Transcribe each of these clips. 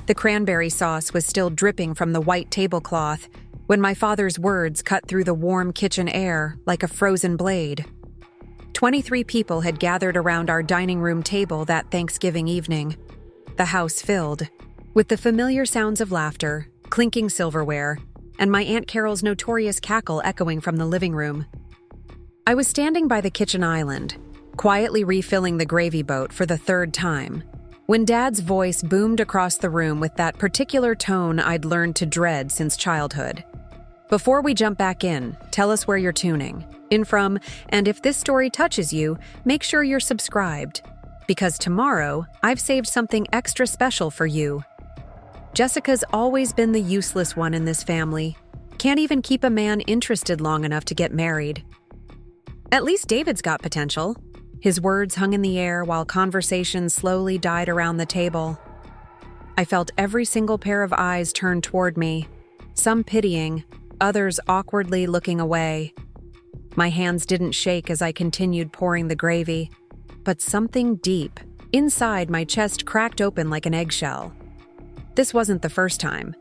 The cranberry sauce was still dripping from the white tablecloth when my father's words cut through the warm kitchen air like a frozen blade. 23 people had gathered around our dining room table that Thanksgiving evening. The house filled with the familiar sounds of laughter, clinking silverware, and my Aunt Carol's notorious cackle echoing from the living room. I was standing by the kitchen island, quietly refilling the gravy boat for the third time, when Dad's voice boomed across the room with that particular tone I'd learned to dread since childhood. Before we jump back in, tell us where you're tuning in from, and if this story touches you, make sure you're subscribed, because tomorrow I've saved something extra special for you. Jessica's always been the useless one in this family. Can't even keep a man interested long enough to get married. At least David's got potential. His words hung in the air while conversation slowly died around the table. I felt every single pair of eyes turn toward me, some pitying, others awkwardly looking away. My hands didn't shake as I continued pouring the gravy, but something deep inside my chest cracked open like an eggshell. This wasn't the first time,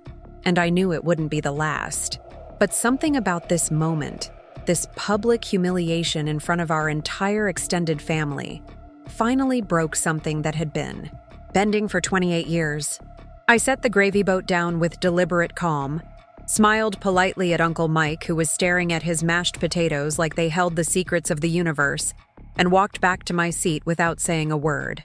and I knew it wouldn't be the last. But something about this moment, this public humiliation in front of our entire extended family, finally broke something that had been bending for 28 years. I set the gravy boat down with deliberate calm, smiled politely at Uncle Mike, who was staring at his mashed potatoes like they held the secrets of the universe, and walked back to my seat without saying a word.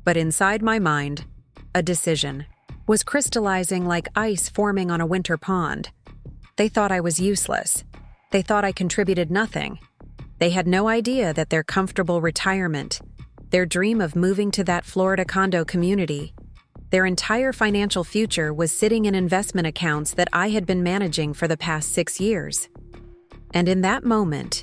But inside my mind, a decision was crystallizing like ice forming on a winter pond. They thought I was useless. They thought I contributed nothing. They had no idea that their comfortable retirement, their dream of moving to that Florida condo community, their entire financial future was sitting in investment accounts that I had been managing for the past 6 years. And in that moment,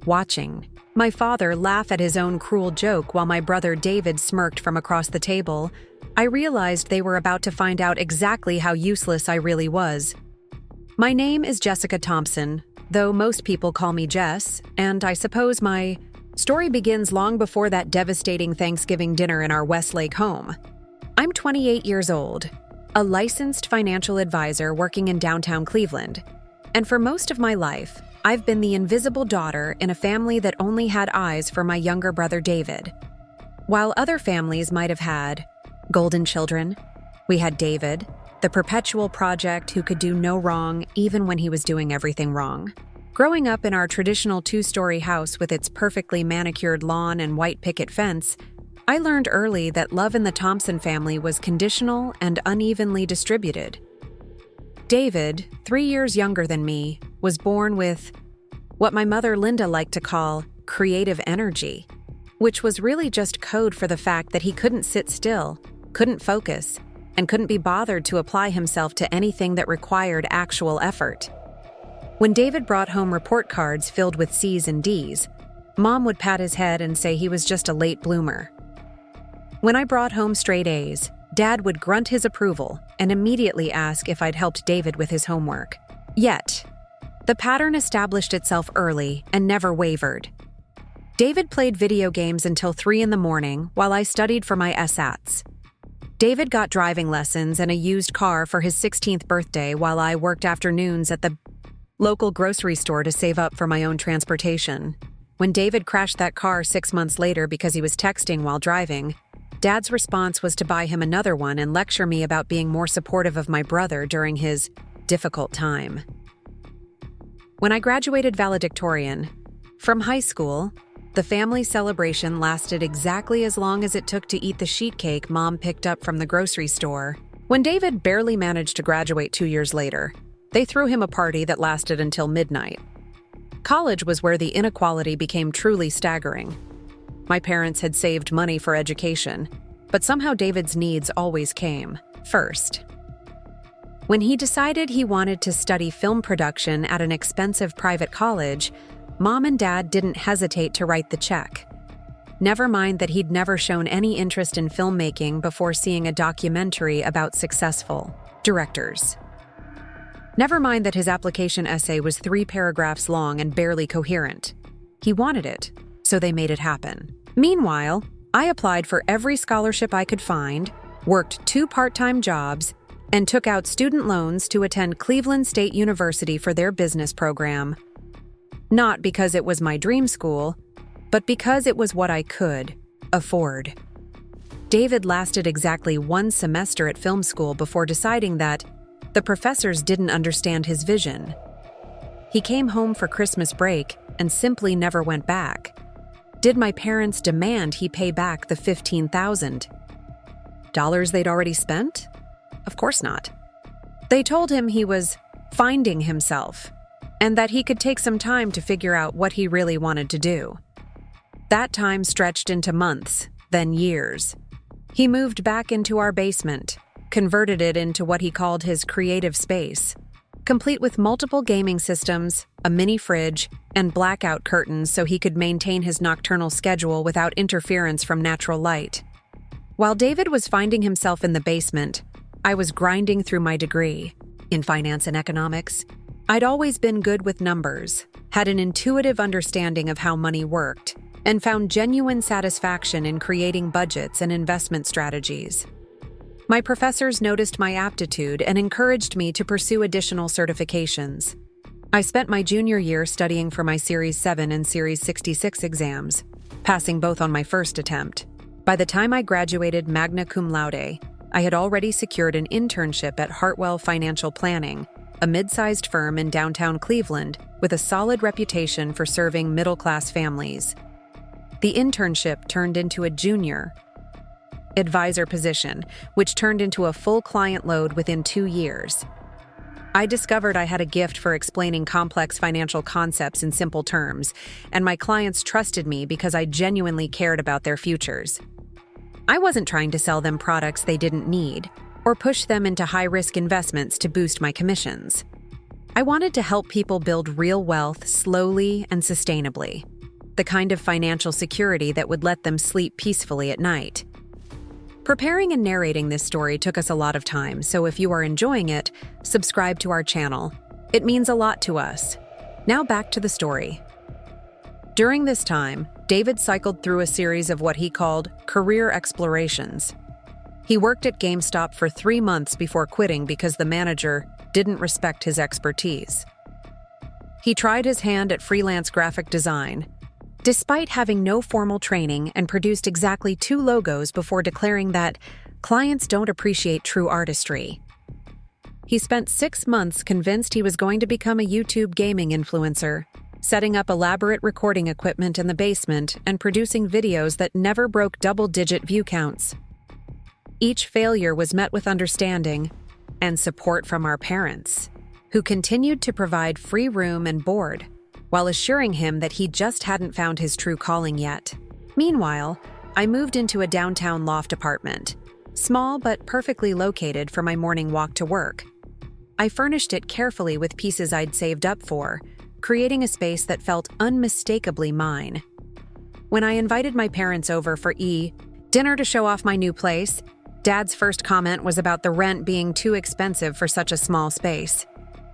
watching my father laugh at his own cruel joke while my brother David smirked from across the table, I realized they were about to find out exactly how useless I really was. My name is Jessica Thompson, though most people call me Jess, and I suppose my story begins long before that devastating Thanksgiving dinner in our Westlake home. I'm 28 years old, a licensed financial advisor working in downtown Cleveland, and for most of my life, I've been the invisible daughter in a family that only had eyes for my younger brother David. While other families might have had golden children, we had David, the perpetual project who could do no wrong even when he was doing everything wrong. Growing up in our traditional 2-story house with its perfectly manicured lawn and white picket fence, I learned early that love in the Thompson family was conditional and unevenly distributed. David, 3 years younger than me, was born with what my mother Linda liked to call creative energy, which was really just code for the fact that he couldn't sit still, couldn't focus, and couldn't be bothered to apply himself to anything that required actual effort. When David brought home report cards filled with C's and D's, Mom would pat his head and say he was just a late bloomer. When I brought home straight A's, Dad would grunt his approval and immediately ask if I'd helped David with his homework. Yet, the pattern established itself early and never wavered. David played video games until 3 a.m. while I studied for my SATs. David got driving lessons and a used car for his 16th birthday while I worked afternoons at the local grocery store to save up for my own transportation. When David crashed that car 6 months later because he was texting while driving, Dad's response was to buy him another one and lecture me about being more supportive of my brother during his difficult time. When I graduated valedictorian from high school, the family celebration lasted exactly as long as it took to eat the sheet cake Mom picked up from the grocery store. When David barely managed to graduate 2 years later, they threw him a party that lasted until midnight. College was where the inequality became truly staggering. My parents had saved money for education, but somehow David's needs always came first. When he decided he wanted to study film production at an expensive private college, Mom and Dad didn't hesitate to write the check. Never mind that he'd never shown any interest in filmmaking before seeing a documentary about successful directors. Never mind that his application essay was 3 paragraphs long and barely coherent. He wanted it, so they made it happen. Meanwhile, I applied for every scholarship I could find, worked 2 part-time jobs, and took out student loans to attend Cleveland State University for their business program. Not because it was my dream school, but because it was what I could afford. David lasted exactly 1 semester at film school before deciding that the professors didn't understand his vision. He came home for Christmas break and simply never went back. Did my parents demand he pay back the $15,000 they'd already spent? Of course not. They told him he was finding himself and that he could take some time to figure out what he really wanted to do. That time stretched into months, then years. He moved back into our basement, converted it into what he called his creative space, complete with multiple gaming systems, a mini fridge, and blackout curtains so he could maintain his nocturnal schedule without interference from natural light. While David was finding himself in the basement, I was grinding through my degree in finance and economics. I'd always been good with numbers, had an intuitive understanding of how money worked, and found genuine satisfaction in creating budgets and investment strategies. My professors noticed my aptitude and encouraged me to pursue additional certifications. I spent my junior year studying for my Series 7 and Series 66 exams, passing both on my first attempt. By the time I graduated magna cum laude, I had already secured an internship at Hartwell Financial Planning, a mid-sized firm in downtown Cleveland with a solid reputation for serving middle-class families. The internship turned into a junior advisor position, which turned into a full client load within 2 years. I discovered I had a gift for explaining complex financial concepts in simple terms, and my clients trusted me because I genuinely cared about their futures. I wasn't trying to sell them products they didn't need or push them into high-risk investments to boost my commissions. I wanted to help people build real wealth slowly and sustainably, the kind of financial security that would let them sleep peacefully at night. Preparing and narrating this story took us a lot of time, so if you are enjoying it, subscribe to our channel. It means a lot to us. Now back to the story. During this time, David cycled through a series of what he called career explorations. He worked at GameStop for 3 months before quitting because the manager didn't respect his expertise. He tried his hand at freelance graphic design, despite having no formal training, and produced exactly 2 logos before declaring that clients don't appreciate true artistry. He spent 6 months convinced he was going to become a YouTube gaming influencer, setting up elaborate recording equipment in the basement and producing videos that never broke double-digit view counts. Each failure was met with understanding and support from our parents, who continued to provide free room and board, while assuring him that he just hadn't found his true calling yet. Meanwhile, I moved into a downtown loft apartment, small but perfectly located for my morning walk to work. I furnished it carefully with pieces I'd saved up for, creating a space that felt unmistakably mine. When I invited my parents over for dinner to show off my new place, Dad's first comment was about the rent being too expensive for such a small space.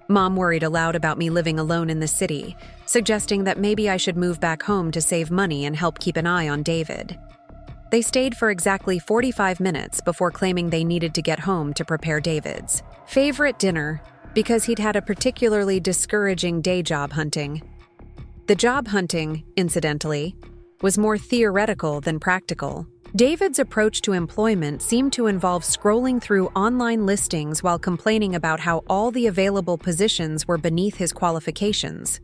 Mom worried aloud about me living alone in the city, suggesting that maybe I should move back home to save money and help keep an eye on David. They stayed for exactly 45 minutes before claiming they needed to get home to prepare David's favorite dinner because he'd had a particularly discouraging day job hunting. The job hunting, incidentally, was more theoretical than practical. David's approach to employment seemed to involve scrolling through online listings while complaining about how all the available positions were beneath his qualifications.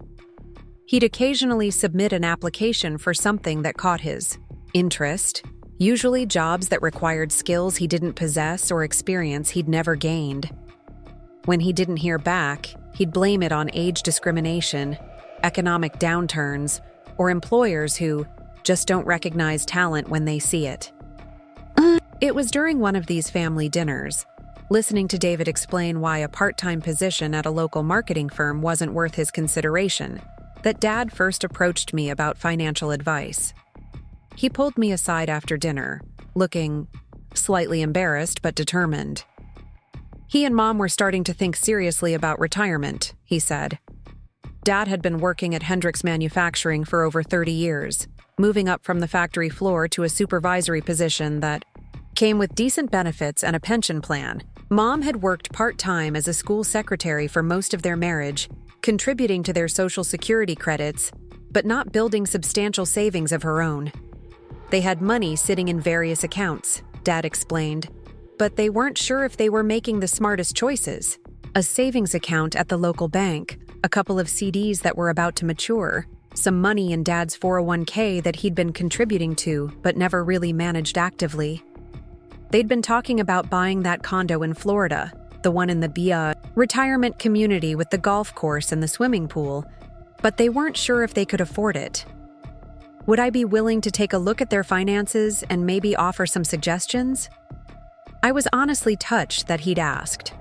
He'd occasionally submit an application for something that caught his interest, usually jobs that required skills he didn't possess or experience he'd never gained. When he didn't hear back, he'd blame it on age discrimination, economic downturns, or employers who just don't recognize talent when they see it. It was during one of these family dinners, listening to David explain why a part-time position at a local marketing firm wasn't worth his consideration, that Dad first approached me about financial advice. He pulled me aside after dinner, looking slightly embarrassed but determined. He and Mom were starting to think seriously about retirement, he said. Dad had been working at Hendrix Manufacturing for over 30 years, moving up from the factory floor to a supervisory position that came with decent benefits and a pension plan. Mom had worked part-time as a school secretary for most of their marriage, contributing to their Social Security credits, but not building substantial savings of her own. They had money sitting in various accounts, Dad explained, but they weren't sure if they were making the smartest choices. A savings account at the local bank, a couple of CDs that were about to mature, some money in Dad's 401k that he'd been contributing to but never really managed actively. They'd been talking about buying that condo in Florida, the one in the retirement community with the golf course and the swimming pool, but they weren't sure if they could afford it. Would I be willing to take a look at their finances and maybe offer some suggestions? I was honestly touched that he'd asked.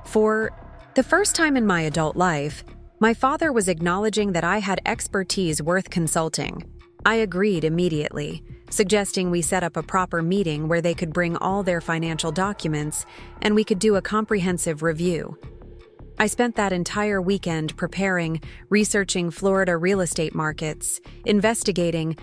For the first time in my adult life, my father was acknowledging that I had expertise worth consulting. I agreed immediately, suggesting we set up a proper meeting where they could bring all their financial documents and we could do a comprehensive review. I spent that entire weekend preparing, researching Florida real estate markets, investigating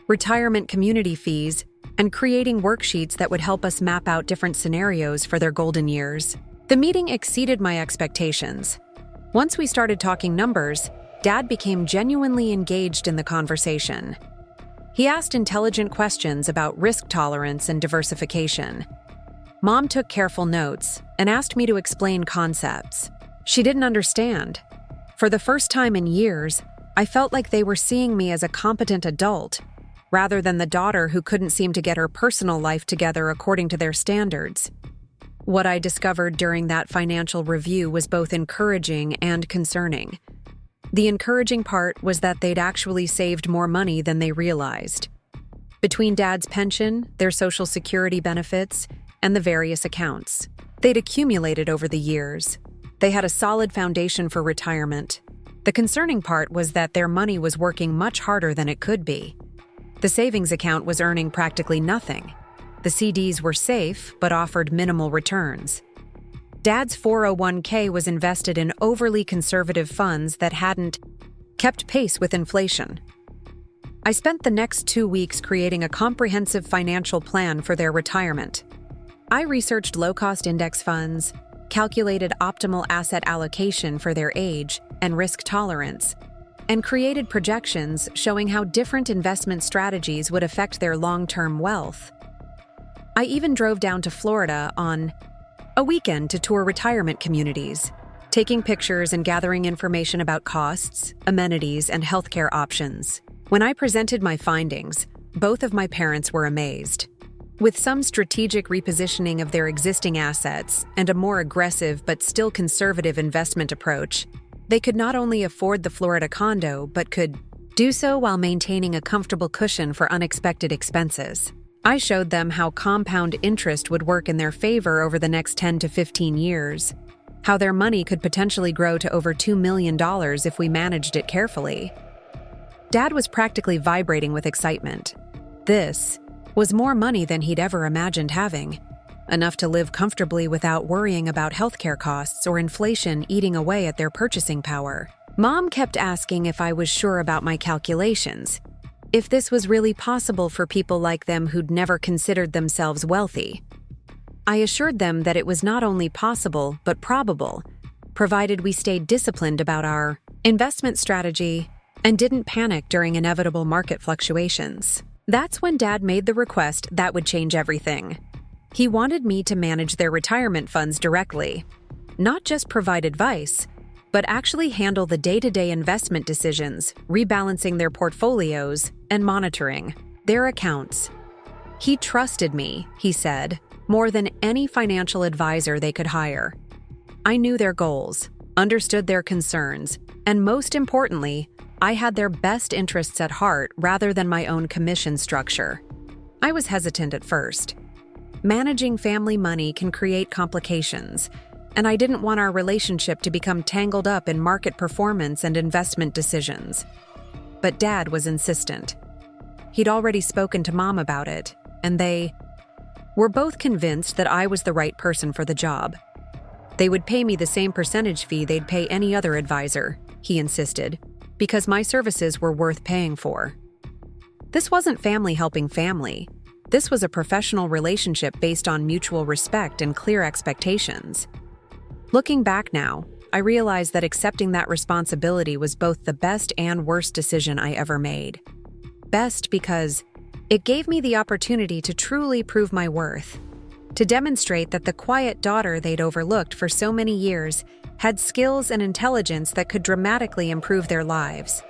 retirement community fees, and creating worksheets that would help us map out different scenarios for their golden years. The meeting exceeded my expectations. Once we started talking numbers, Dad became genuinely engaged in the conversation. He asked intelligent questions about risk tolerance and diversification. Mom took careful notes and asked me to explain concepts. She didn't understand. For the first time in years, I felt like they were seeing me as a competent adult, rather than the daughter who couldn't seem to get her personal life together according to their standards. What I discovered during that financial review was both encouraging and concerning. The encouraging part was that they'd actually saved more money than they realized. Between Dad's pension, their Social Security benefits, and the various accounts they'd accumulated over the years, they had a solid foundation for retirement. The concerning part was that their money was working much harder than it could be. The savings account was earning practically nothing. The CDs were safe, but offered minimal returns. Dad's 401k was invested in overly conservative funds that hadn't kept pace with inflation. I spent the next 2 weeks creating a comprehensive financial plan for their retirement. I researched low-cost index funds, calculated optimal asset allocation for their age and risk tolerance, and created projections showing how different investment strategies would affect their long-term wealth. I even drove down to Florida on a weekend to tour retirement communities, taking pictures and gathering information about costs, amenities, and healthcare options. When I presented my findings, both of my parents were amazed. With some strategic repositioning of their existing assets and a more aggressive but still conservative investment approach, they could not only afford the Florida condo but could do so while maintaining a comfortable cushion for unexpected expenses. I showed them how compound interest would work in their favor over the next 10 to 15 years, how their money could potentially grow to over $2 million if we managed it carefully. Dad was practically vibrating with excitement. This was more money than he'd ever imagined having, enough to live comfortably without worrying about healthcare costs or inflation eating away at their purchasing power. Mom kept asking if I was sure about my calculations, if this was really possible for people like them who'd never considered themselves wealthy. I assured them that it was not only possible but probable, provided we stayed disciplined about our investment strategy and didn't panic during inevitable market fluctuations. That's when Dad made the request that would change everything. He wanted me to manage their retirement funds directly, not just provide advice, but actually handle the day-to-day investment decisions, rebalancing their portfolios, and monitoring their accounts. He trusted me, he said, more than any financial advisor they could hire. I knew their goals, understood their concerns, and most importantly, I had their best interests at heart rather than my own commission structure. I was hesitant at first. Managing family money can create complications, and I didn't want our relationship to become tangled up in market performance and investment decisions. But Dad was insistent. He'd already spoken to Mom about it, and they were both convinced that I was the right person for the job. They would pay me the same percentage fee they'd pay any other advisor, he insisted, because my services were worth paying for. This wasn't family helping family. This was a professional relationship based on mutual respect and clear expectations. Looking back now, I realize that accepting that responsibility was both the best and worst decision I ever made. Best because it gave me the opportunity to truly prove my worth, to demonstrate that the quiet daughter they'd overlooked for so many years had skills and intelligence that could dramatically improve their lives.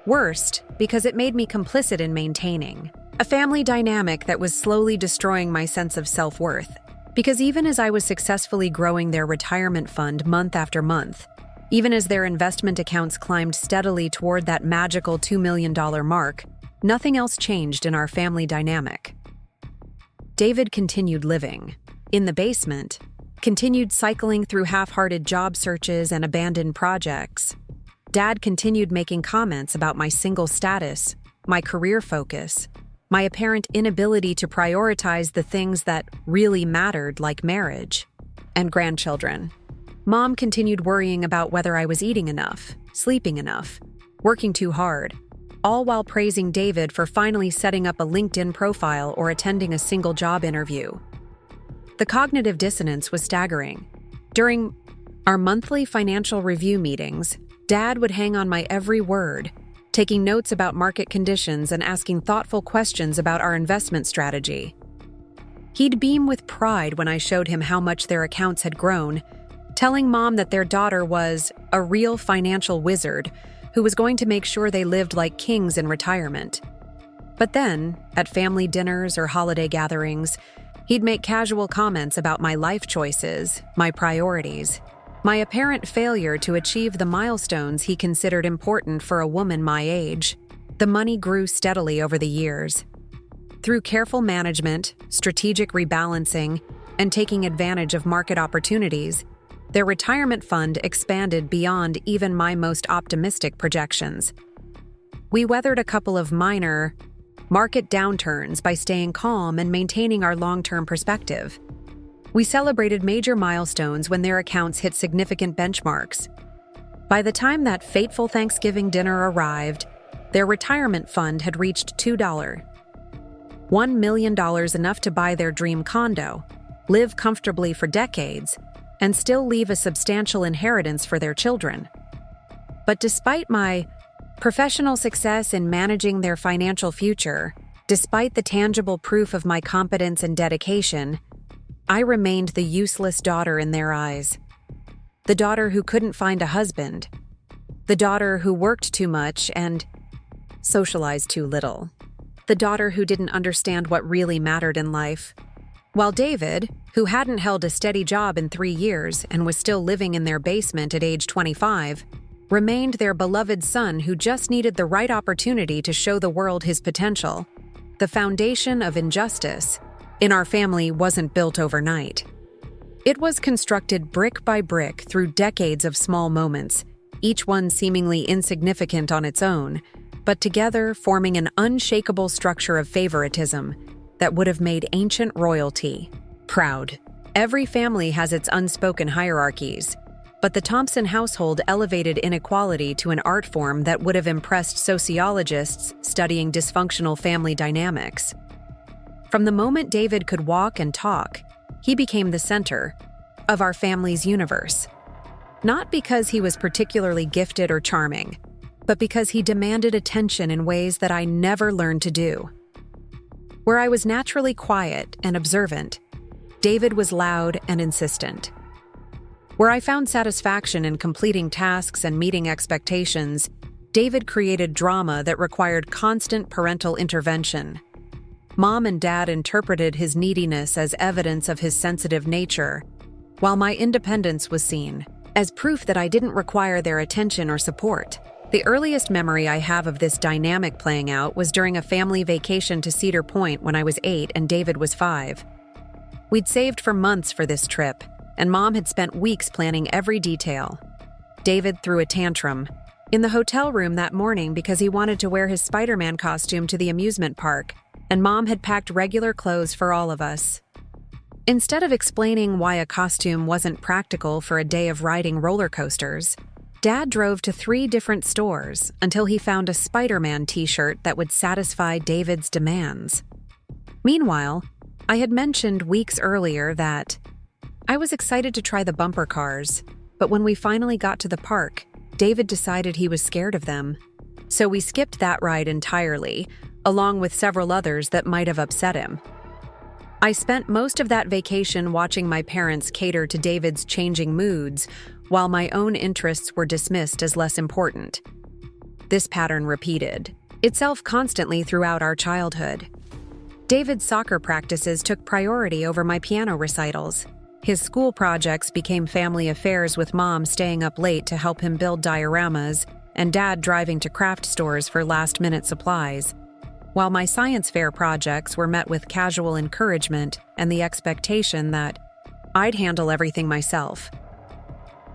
Worst, because it made me complicit in maintaining a family dynamic that was slowly destroying my sense of self-worth. Because even as I was successfully growing their retirement fund month after month, even as their investment accounts climbed steadily toward that magical $2 million mark, nothing else changed in our family dynamic. David continued living in the basement, continued cycling through half-hearted job searches and abandoned projects. Dad continued making comments about my single status, my career focus, my apparent inability to prioritize the things that really mattered, like marriage and grandchildren. Mom continued worrying about whether I was eating enough, sleeping enough, working too hard, all while praising David for finally setting up a LinkedIn profile or attending a single job interview. The cognitive dissonance was staggering. During our monthly financial review meetings, Dad would hang on my every word, taking notes about market conditions and asking thoughtful questions about our investment strategy. He'd beam with pride when I showed him how much their accounts had grown, telling Mom that their daughter was a real financial wizard who was going to make sure they lived like kings in retirement. But then, at family dinners or holiday gatherings, he'd make casual comments about my life choices, my priorities, my apparent failure to achieve the milestones he considered important for a woman my age. The money grew steadily over the years. Through careful management, strategic rebalancing, and taking advantage of market opportunities, their retirement fund expanded beyond even my most optimistic projections. We weathered a couple of minor market downturns by staying calm and maintaining our long-term perspective. We celebrated major milestones when their accounts hit significant benchmarks. By the time that fateful Thanksgiving dinner arrived, their retirement fund had reached $1 million, enough to buy their dream condo, live comfortably for decades, and still leave a substantial inheritance for their children. But despite my professional success in managing their financial future, despite the tangible proof of my competence and dedication, I remained the useless daughter in their eyes. The daughter who couldn't find a husband. The daughter who worked too much and socialized too little. The daughter who didn't understand what really mattered in life. While David, who hadn't held a steady job in 3 years and was still living in their basement at age 25, remained their beloved son who just needed the right opportunity to show the world his potential. The foundation of injustice in our family wasn't built overnight. It was constructed brick by brick through decades of small moments, each one seemingly insignificant on its own, but together forming an unshakable structure of favoritism that would have made ancient royalty proud. Every family has its unspoken hierarchies, but the Thompson household elevated inequality to an art form that would have impressed sociologists studying dysfunctional family dynamics. From the moment David could walk and talk, he became the center of our family's universe. Not because he was particularly gifted or charming, but because he demanded attention in ways that I never learned to do. Where I was naturally quiet and observant, David was loud and insistent. Where I found satisfaction in completing tasks and meeting expectations, David created drama that required constant parental intervention. Mom and Dad interpreted his neediness as evidence of his sensitive nature, while my independence was seen as proof that I didn't require their attention or support. The earliest memory I have of this dynamic playing out was during a family vacation to Cedar Point when I was 8 and David was 5. We'd saved for months for this trip, and Mom had spent weeks planning every detail. David threw a tantrum in the hotel room that morning because he wanted to wear his Spider-Man costume to the amusement park, and Mom had packed regular clothes for all of us. Instead of explaining why a costume wasn't practical for a day of riding roller coasters, Dad drove to 3 different stores until he found a Spider-Man t-shirt that would satisfy David's demands. Meanwhile, I had mentioned weeks earlier that I was excited to try the bumper cars, but when we finally got to the park, David decided he was scared of them. So we skipped that ride entirely, along with several others that might have upset him. I spent most of that vacation watching my parents cater to David's changing moods, while my own interests were dismissed as less important. This pattern repeated itself constantly throughout our childhood. David's soccer practices took priority over my piano recitals. His school projects became family affairs, with Mom staying up late to help him build dioramas and Dad driving to craft stores for last-minute supplies, while my science fair projects were met with casual encouragement and the expectation that I'd handle everything myself.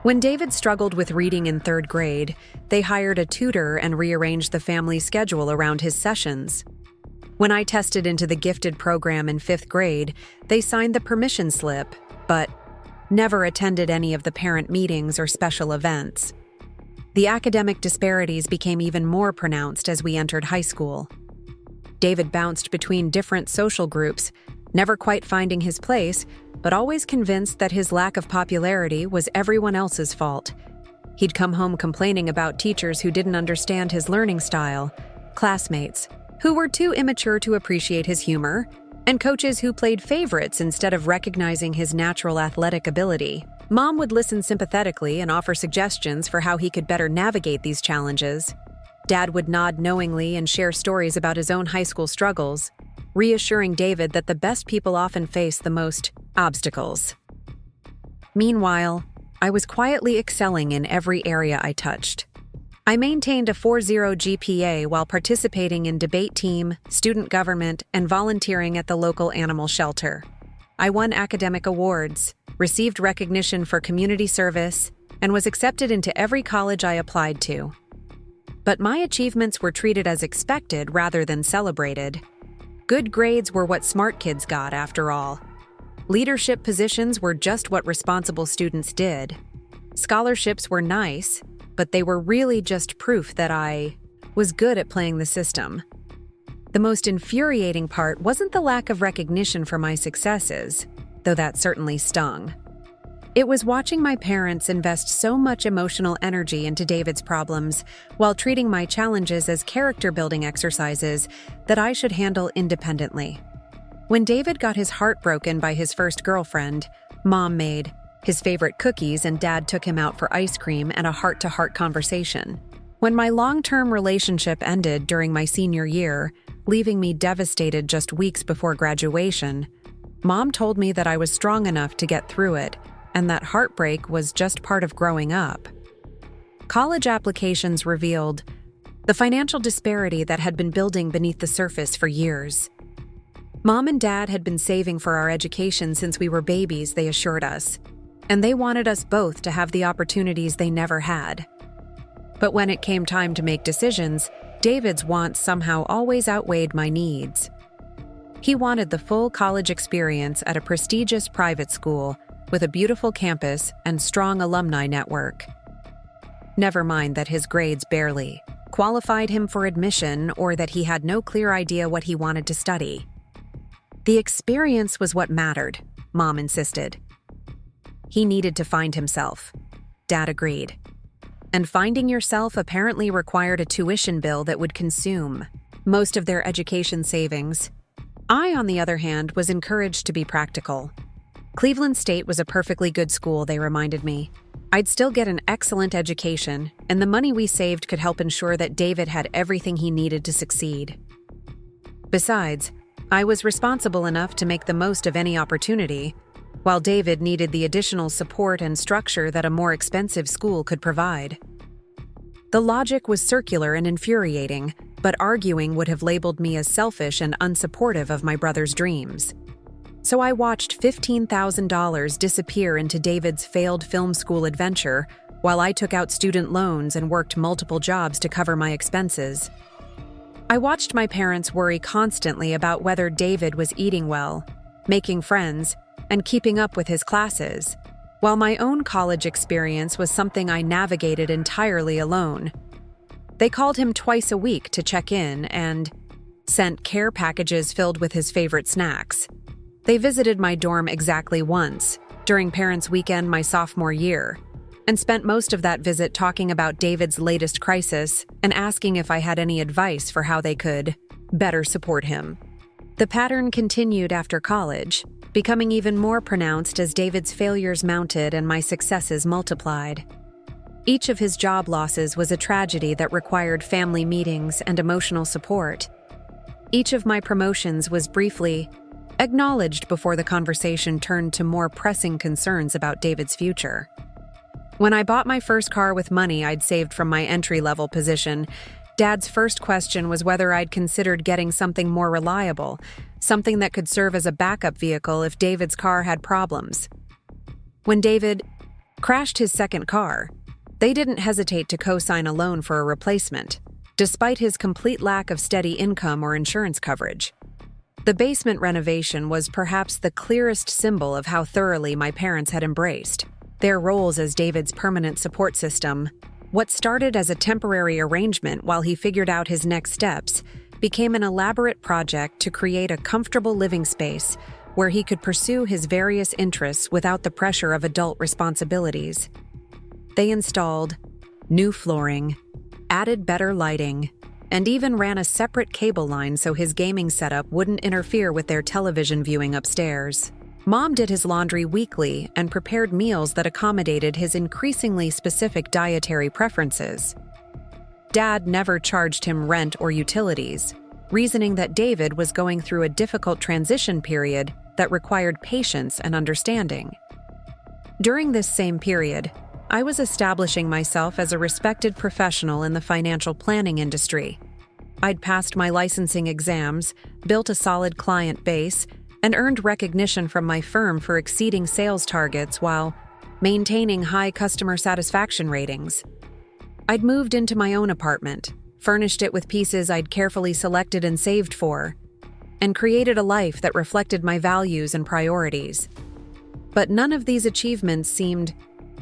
When David struggled with reading in 3rd grade, they hired a tutor and rearranged the family schedule around his sessions. When I tested into the gifted program in 5th grade, they signed the permission slip, but never attended any of the parent meetings or special events. The academic disparities became even more pronounced as we entered high school. David bounced between different social groups, never quite finding his place, but always convinced that his lack of popularity was everyone else's fault. He'd come home complaining about teachers who didn't understand his learning style, classmates who were too immature to appreciate his humor, and coaches who played favorites instead of recognizing his natural athletic ability. Mom would listen sympathetically and offer suggestions for how he could better navigate these challenges. Dad would nod knowingly and share stories about his own high school struggles, reassuring David that the best people often face the most obstacles. Meanwhile, I was quietly excelling in every area I touched. I maintained a 4.0 GPA while participating in debate team, student government, and volunteering at the local animal shelter. I won academic awards, received recognition for community service, and was accepted into every college I applied to. But my achievements were treated as expected rather than celebrated. Good grades were what smart kids got, after all. Leadership positions were just what responsible students did. Scholarships were nice, but they were really just proof that I was good at playing the system. The most infuriating part wasn't the lack of recognition for my successes, though that certainly stung. It was watching my parents invest so much emotional energy into David's problems while treating my challenges as character-building exercises that I should handle independently. When David got his heart broken by his first girlfriend, Mom made his favorite cookies and Dad took him out for ice cream and a heart-to-heart conversation. When my long-term relationship ended during my senior year, leaving me devastated just weeks before graduation, Mom told me that I was strong enough to get through it and that heartbreak was just part of growing up. College applications revealed the financial disparity that had been building beneath the surface for years. Mom and Dad had been saving for our education since we were babies, they assured us, and they wanted us both to have the opportunities they never had. But when it came time to make decisions, David's wants somehow always outweighed my needs. He wanted the full college experience at a prestigious private school with a beautiful campus and strong alumni network. Never mind that his grades barely qualified him for admission or that he had no clear idea what he wanted to study. The experience was what mattered, Mom insisted. He needed to find himself. Dad agreed. And finding yourself apparently required a tuition bill that would consume most of their education savings. I, on the other hand, was encouraged to be practical. Cleveland State was a perfectly good school, they reminded me. I'd still get an excellent education, and the money we saved could help ensure that David had everything he needed to succeed. Besides, I was responsible enough to make the most of any opportunity, while David needed the additional support and structure that a more expensive school could provide. The logic was circular and infuriating, but arguing would have labeled me as selfish and unsupportive of my brother's dreams. So I watched $15,000 disappear into David's failed film school adventure while I took out student loans and worked multiple jobs to cover my expenses. I watched my parents worry constantly about whether David was eating well, making friends, and keeping up with his classes, while my own college experience was something I navigated entirely alone. They called him twice a week to check in, and sent care packages filled with his favorite snacks. They visited my dorm exactly once, during Parents' Weekend my sophomore year, and spent most of that visit talking about David's latest crisis and asking if I had any advice for how they could better support him. The pattern continued after college, becoming even more pronounced as David's failures mounted and my successes multiplied. Each of his job losses was a tragedy that required family meetings and emotional support. Each of my promotions was briefly acknowledged before the conversation turned to more pressing concerns about David's future. When I bought my first car with money I'd saved from my entry-level position, Dad's first question was whether I'd considered getting something more reliable, something that could serve as a backup vehicle if David's car had problems. When David crashed his second car, they didn't hesitate to co-sign a loan for a replacement, despite his complete lack of steady income or insurance coverage. The basement renovation was perhaps the clearest symbol of how thoroughly my parents had embraced their roles as David's permanent support system. What started as a temporary arrangement while he figured out his next steps became an elaborate project to create a comfortable living space where he could pursue his various interests without the pressure of adult responsibilities. They installed new flooring, added better lighting, and even ran a separate cable line so his gaming setup wouldn't interfere with their television viewing upstairs. Mom did his laundry weekly and prepared meals that accommodated his increasingly specific dietary preferences. Dad never charged him rent or utilities, reasoning that David was going through a difficult transition period that required patience and understanding. During this same period, I was establishing myself as a respected professional in the financial planning industry. I'd passed my licensing exams, built a solid client base, and earned recognition from my firm for exceeding sales targets while maintaining high customer satisfaction ratings. I'd moved into my own apartment, furnished it with pieces I'd carefully selected and saved for, and created a life that reflected my values and priorities. But none of these achievements seemed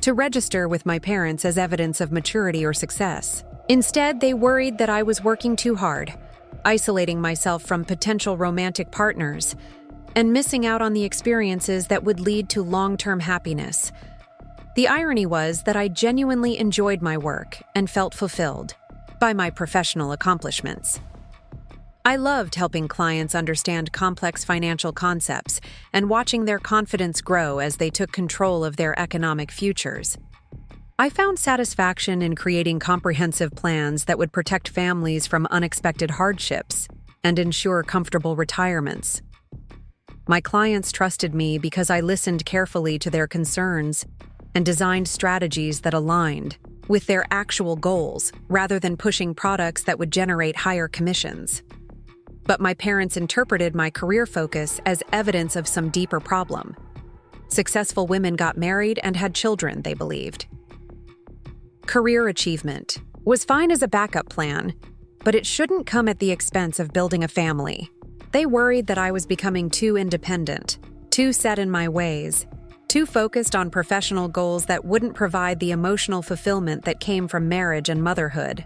to register with my parents as evidence of maturity or success. Instead, they worried that I was working too hard, isolating myself from potential romantic partners, and missing out on the experiences that would lead to long-term happiness. The irony was that I genuinely enjoyed my work and felt fulfilled by my professional accomplishments. I loved helping clients understand complex financial concepts and watching their confidence grow as they took control of their economic futures. I found satisfaction in creating comprehensive plans that would protect families from unexpected hardships and ensure comfortable retirements. My clients trusted me because I listened carefully to their concerns and designed strategies that aligned with their actual goals rather than pushing products that would generate higher commissions. But my parents interpreted my career focus as evidence of some deeper problem. Successful women got married and had children, they believed. Career achievement was fine as a backup plan, but it shouldn't come at the expense of building a family. They worried that I was becoming too independent, too set in my ways, too focused on professional goals that wouldn't provide the emotional fulfillment that came from marriage and motherhood.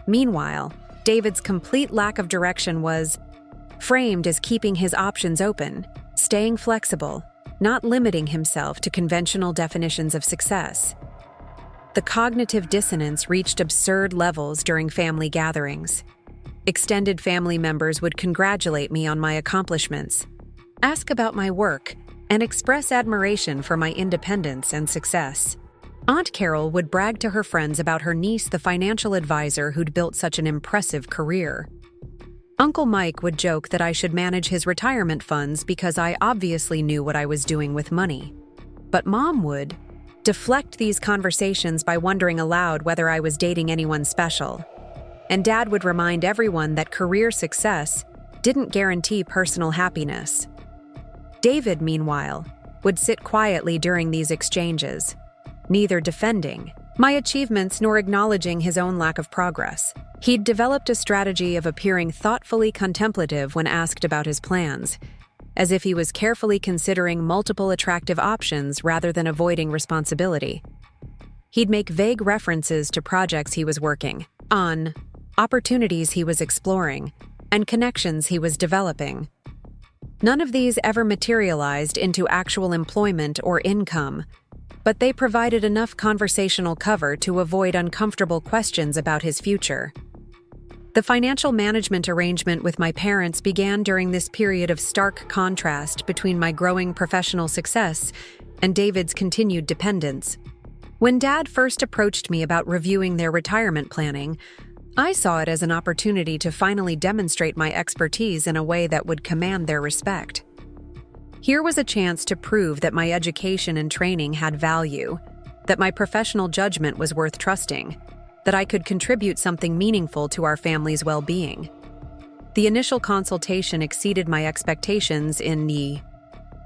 Meanwhile, David's complete lack of direction was framed as keeping his options open, staying flexible, not limiting himself to conventional definitions of success. The cognitive dissonance reached absurd levels during family gatherings. Extended family members would congratulate me on my accomplishments, ask about my work, and express admiration for my independence and success. Aunt Carol would brag to her friends about her niece, the financial advisor who'd built such an impressive career. Uncle Mike would joke that I should manage his retirement funds because I obviously knew what I was doing with money. But Mom would deflect these conversations by wondering aloud whether I was dating anyone special. And Dad would remind everyone that career success didn't guarantee personal happiness. David, meanwhile, would sit quietly during these exchanges, neither defending my achievements nor acknowledging his own lack of progress. He'd developed a strategy of appearing thoughtfully contemplative when asked about his plans, as if he was carefully considering multiple attractive options rather than avoiding responsibility. He'd make vague references to projects he was working on, opportunities he was exploring, and connections he was developing. None of these ever materialized into actual employment or income, but they provided enough conversational cover to avoid uncomfortable questions about his future. The financial management arrangement with my parents began during this period of stark contrast between my growing professional success and David's continued dependence. When Dad first approached me about reviewing their retirement planning, I saw it as an opportunity to finally demonstrate my expertise in a way that would command their respect. Here was a chance to prove that my education and training had value, that my professional judgment was worth trusting, that I could contribute something meaningful to our family's well-being. The initial consultation exceeded my expectations in the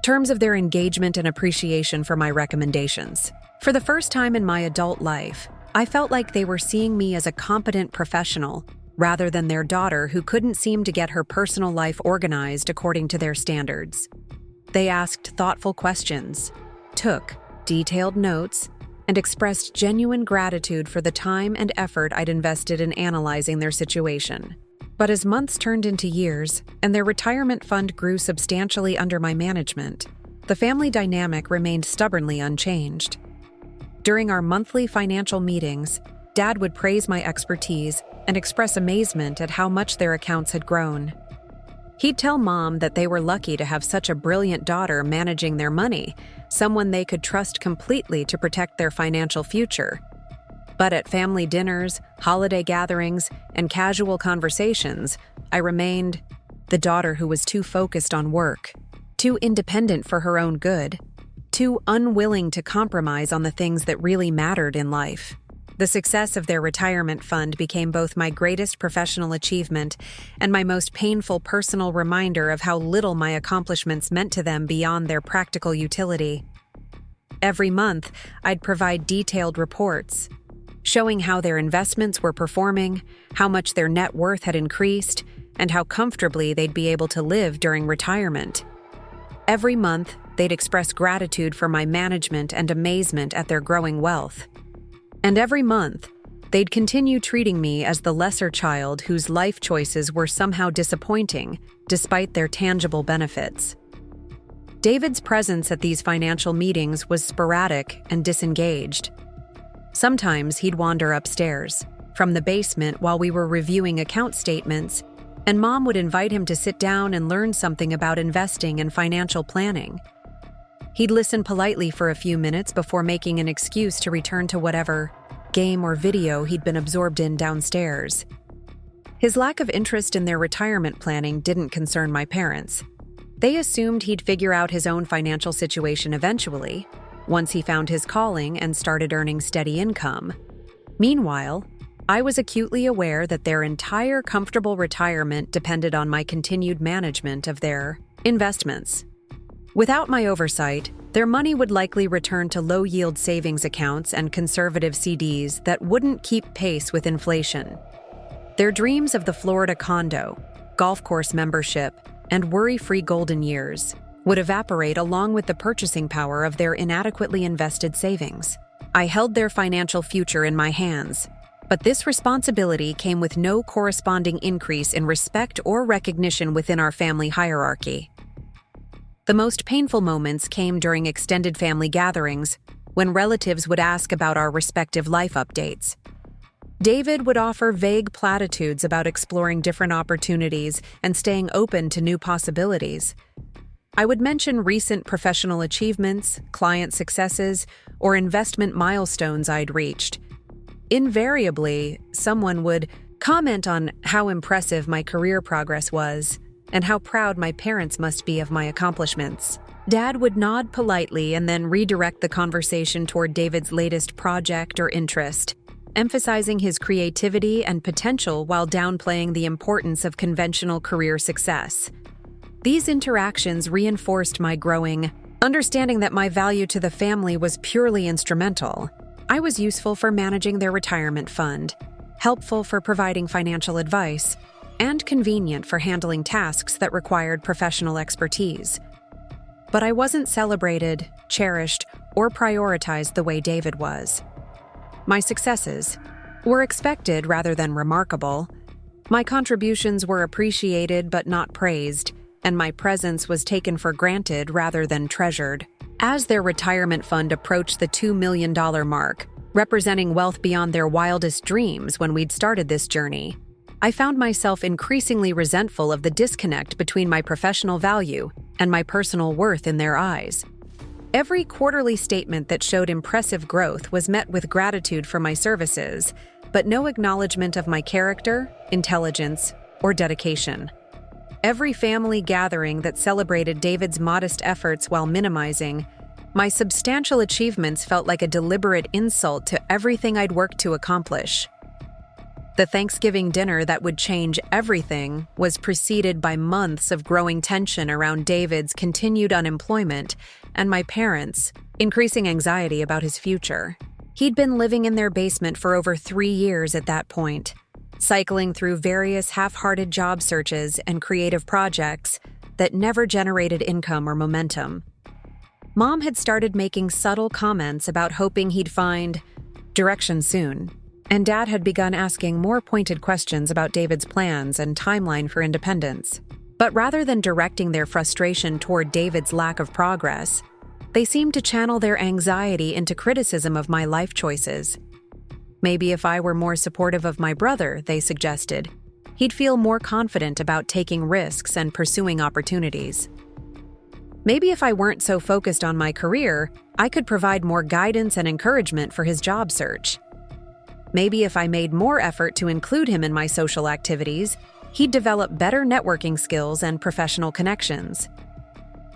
terms of their engagement and appreciation for my recommendations. For the first time in my adult life, I felt like they were seeing me as a competent professional rather than their daughter who couldn't seem to get her personal life organized according to their standards. They asked thoughtful questions, took detailed notes, and expressed genuine gratitude for the time and effort I'd invested in analyzing their situation. But as months turned into years and their retirement fund grew substantially under my management, the family dynamic remained stubbornly unchanged. During our monthly financial meetings, Dad would praise my expertise and express amazement at how much their accounts had grown. He'd tell Mom that they were lucky to have such a brilliant daughter managing their money, someone they could trust completely to protect their financial future. But at family dinners, holiday gatherings, and casual conversations, I remained the daughter who was too focused on work, too independent for her own good, too unwilling to compromise on the things that really mattered in life. The success of their retirement fund became both my greatest professional achievement and my most painful personal reminder of how little my accomplishments meant to them beyond their practical utility. Every month, I'd provide detailed reports, showing how their investments were performing, how much their net worth had increased, and how comfortably they'd be able to live during retirement. Every month, they'd express gratitude for my management and amazement at their growing wealth. And every month, they'd continue treating me as the lesser child whose life choices were somehow disappointing, despite their tangible benefits. David's presence at these financial meetings was sporadic and disengaged. Sometimes he'd wander upstairs, from the basement while we were reviewing account statements, and Mom would invite him to sit down and learn something about investing and financial planning. He'd listen politely for a few minutes before making an excuse to return to whatever game or video he'd been absorbed in downstairs. His lack of interest in their retirement planning didn't concern my parents. They assumed he'd figure out his own financial situation eventually, once he found his calling and started earning steady income. Meanwhile, I was acutely aware that their entire comfortable retirement depended on my continued management of their investments. Without my oversight, their money would likely return to low-yield savings accounts and conservative CDs that wouldn't keep pace with inflation. Their dreams of the Florida condo, golf course membership, and worry-free golden years would evaporate along with the purchasing power of their inadequately invested savings. I held their financial future in my hands, but this responsibility came with no corresponding increase in respect or recognition within our family hierarchy. The most painful moments came during extended family gatherings, when relatives would ask about our respective life updates. David would offer vague platitudes about exploring different opportunities and staying open to new possibilities. I would mention recent professional achievements, client successes, or investment milestones I'd reached. Invariably, someone would comment on how impressive my career progress was and how proud my parents must be of my accomplishments. Dad would nod politely and then redirect the conversation toward David's latest project or interest, emphasizing his creativity and potential while downplaying the importance of conventional career success. These interactions reinforced my growing understanding that my value to the family was purely instrumental. I was useful for managing their retirement fund, helpful for providing financial advice, and convenient for handling tasks that required professional expertise. But I wasn't celebrated, cherished, or prioritized the way David was. My successes were expected rather than remarkable, My contributions were appreciated but not praised, and my presence was taken for granted rather than treasured. As their retirement fund approached the $2 million mark, representing wealth beyond their wildest dreams when we'd started this journey, I found myself increasingly resentful of the disconnect between my professional value and my personal worth in their eyes. Every quarterly statement that showed impressive growth was met with gratitude for my services, but no acknowledgement of my character, intelligence, or dedication. Every family gathering that celebrated David's modest efforts while minimizing my substantial achievements felt like a deliberate insult to everything I'd worked to accomplish. The Thanksgiving dinner that would change everything was preceded by months of growing tension around David's continued unemployment and my parents' increasing anxiety about his future. He'd been living in their basement for over 3 years at that point, cycling through various half-hearted job searches and creative projects that never generated income or momentum. Mom had started making subtle comments about hoping he'd find direction soon, and Dad had begun asking more pointed questions about David's plans and timeline for independence. But rather than directing their frustration toward David's lack of progress, they seemed to channel their anxiety into criticism of my life choices. Maybe if I were more supportive of my brother, they suggested, he'd feel more confident about taking risks and pursuing opportunities. Maybe if I weren't so focused on my career, I could provide more guidance and encouragement for his job search. Maybe if I made more effort to include him in my social activities, he'd develop better networking skills and professional connections.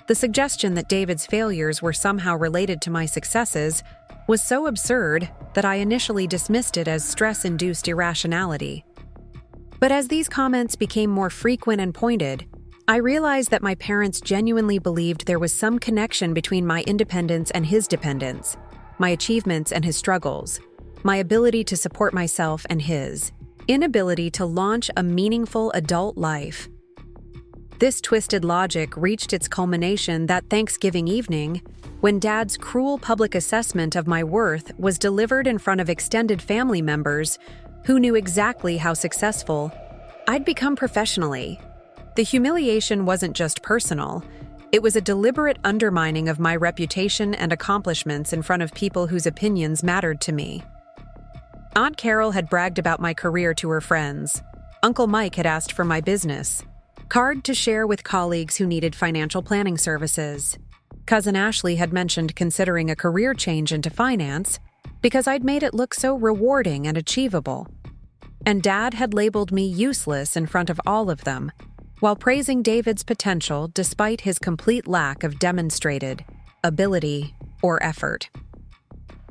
The suggestion that David's failures were somehow related to my successes was so absurd that I initially dismissed it as stress-induced irrationality. But as these comments became more frequent and pointed, I realized that my parents genuinely believed there was some connection between my independence and his dependence, my achievements and his struggles, my ability to support myself and his inability to launch a meaningful adult life. This twisted logic reached its culmination that Thanksgiving evening, when Dad's cruel public assessment of my worth was delivered in front of extended family members who knew exactly how successful I'd become professionally. The humiliation wasn't just personal, it was a deliberate undermining of my reputation and accomplishments in front of people whose opinions mattered to me. Aunt Carol had bragged about my career to her friends. Uncle Mike had asked for my business card to share with colleagues who needed financial planning services. Cousin Ashley had mentioned considering a career change into finance because I'd made it look so rewarding and achievable. And Dad had labeled me useless in front of all of them, while praising David's potential despite his complete lack of demonstrated ability or effort.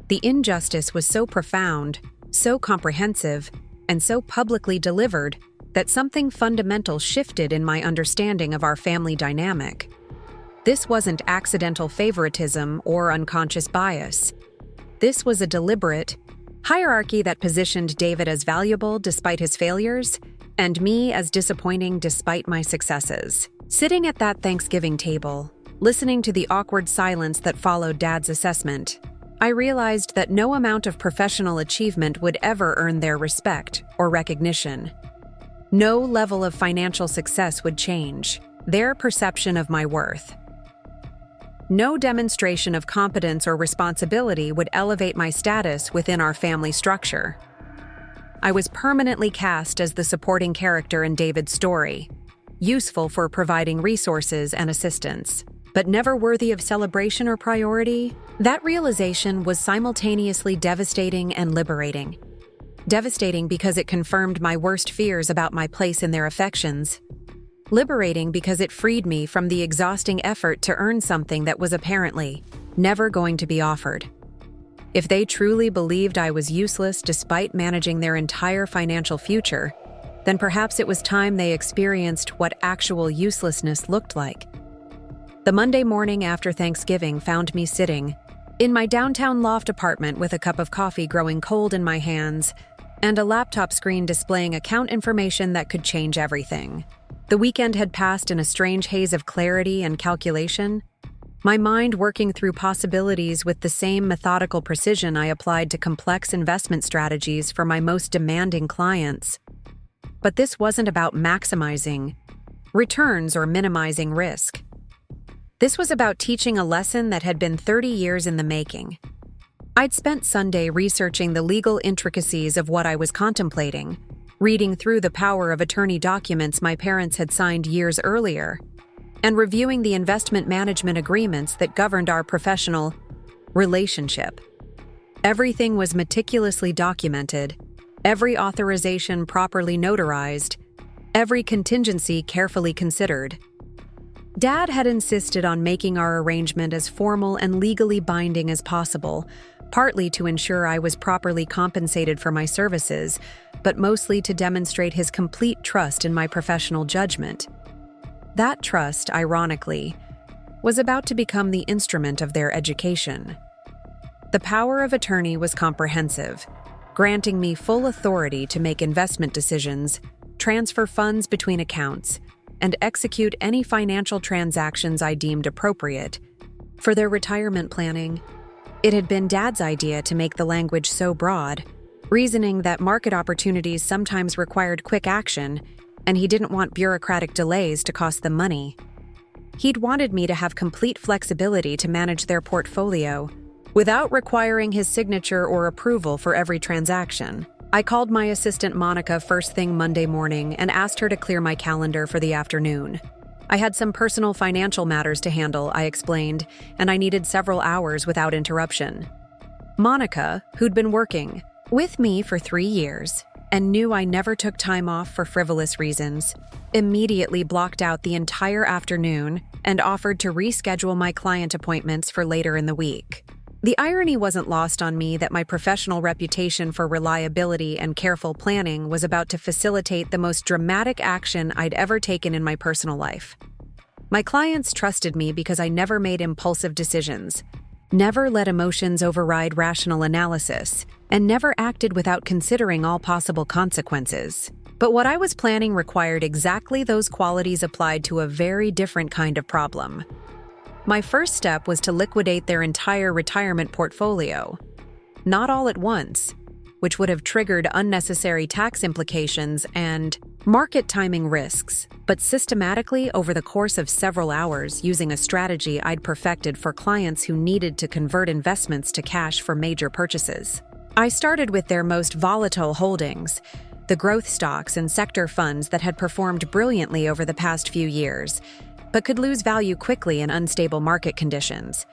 The injustice was so profound, so comprehensive, and so publicly delivered that something fundamental shifted in my understanding of our family dynamic. This wasn't accidental favoritism or unconscious bias. This was a deliberate hierarchy that positioned David as valuable despite his failures, and me as disappointing despite my successes. Sitting at that Thanksgiving table, listening to the awkward silence that followed Dad's assessment, I realized that no amount of professional achievement would ever earn their respect or recognition. No level of financial success would change their perception of my worth. No demonstration of competence or responsibility would elevate my status within our family structure. I was permanently cast as the supporting character in David's story, useful for providing resources and assistance, but never worthy of celebration or priority. That realization was simultaneously devastating and liberating. Devastating because it confirmed my worst fears about my place in their affections. Liberating because it freed me from the exhausting effort to earn something that was apparently never going to be offered. If they truly believed I was useless despite managing their entire financial future, then perhaps it was time they experienced what actual uselessness looked like. The Monday morning after Thanksgiving found me sitting in my downtown loft apartment with a cup of coffee growing cold in my hands and a laptop screen displaying account information that could change everything. The weekend had passed in a strange haze of clarity and calculation, my mind working through possibilities with the same methodical precision I applied to complex investment strategies for my most demanding clients. But this wasn't about maximizing returns or minimizing risk. This was about teaching a lesson that had been 30 years in the making. I'd spent Sunday researching the legal intricacies of what I was contemplating, reading through the power of attorney documents my parents had signed years earlier, and reviewing the investment management agreements that governed our professional relationship. Everything was meticulously documented, every authorization properly notarized, every contingency carefully considered. Dad had insisted on making our arrangement as formal and legally binding as possible, partly to ensure I was properly compensated for my services, but mostly to demonstrate his complete trust in my professional judgment. That trust, ironically, was about to become the instrument of their education. The power of attorney was comprehensive, granting me full authority to make investment decisions, transfer funds between accounts, and execute any financial transactions I deemed appropriate. For their retirement planning, it had been Dad's idea to make the language so broad, reasoning that market opportunities sometimes required quick action, and he didn't want bureaucratic delays to cost them money. He'd wanted me to have complete flexibility to manage their portfolio, without requiring his signature or approval for every transaction. I called my assistant Monica first thing Monday morning and asked her to clear my calendar for the afternoon. I had some personal financial matters to handle, I explained, and I needed several hours without interruption. Monica, who'd been working with me for 3 years and knew I never took time off for frivolous reasons, immediately blocked out the entire afternoon and offered to reschedule my client appointments for later in the week. The irony wasn't lost on me that my professional reputation for reliability and careful planning was about to facilitate the most dramatic action I'd ever taken in my personal life. My clients trusted me because I never made impulsive decisions, never let emotions override rational analysis, and never acted without considering all possible consequences. But what I was planning required exactly those qualities applied to a very different kind of problem. My first step was to liquidate their entire retirement portfolio. Not all at once, which would have triggered unnecessary tax implications and market timing risks, but systematically over the course of several hours using a strategy I'd perfected for clients who needed to convert investments to cash for major purchases. I started with their most volatile holdings, the growth stocks and sector funds that had performed brilliantly over the past few years, but could lose value quickly in unstable market conditions.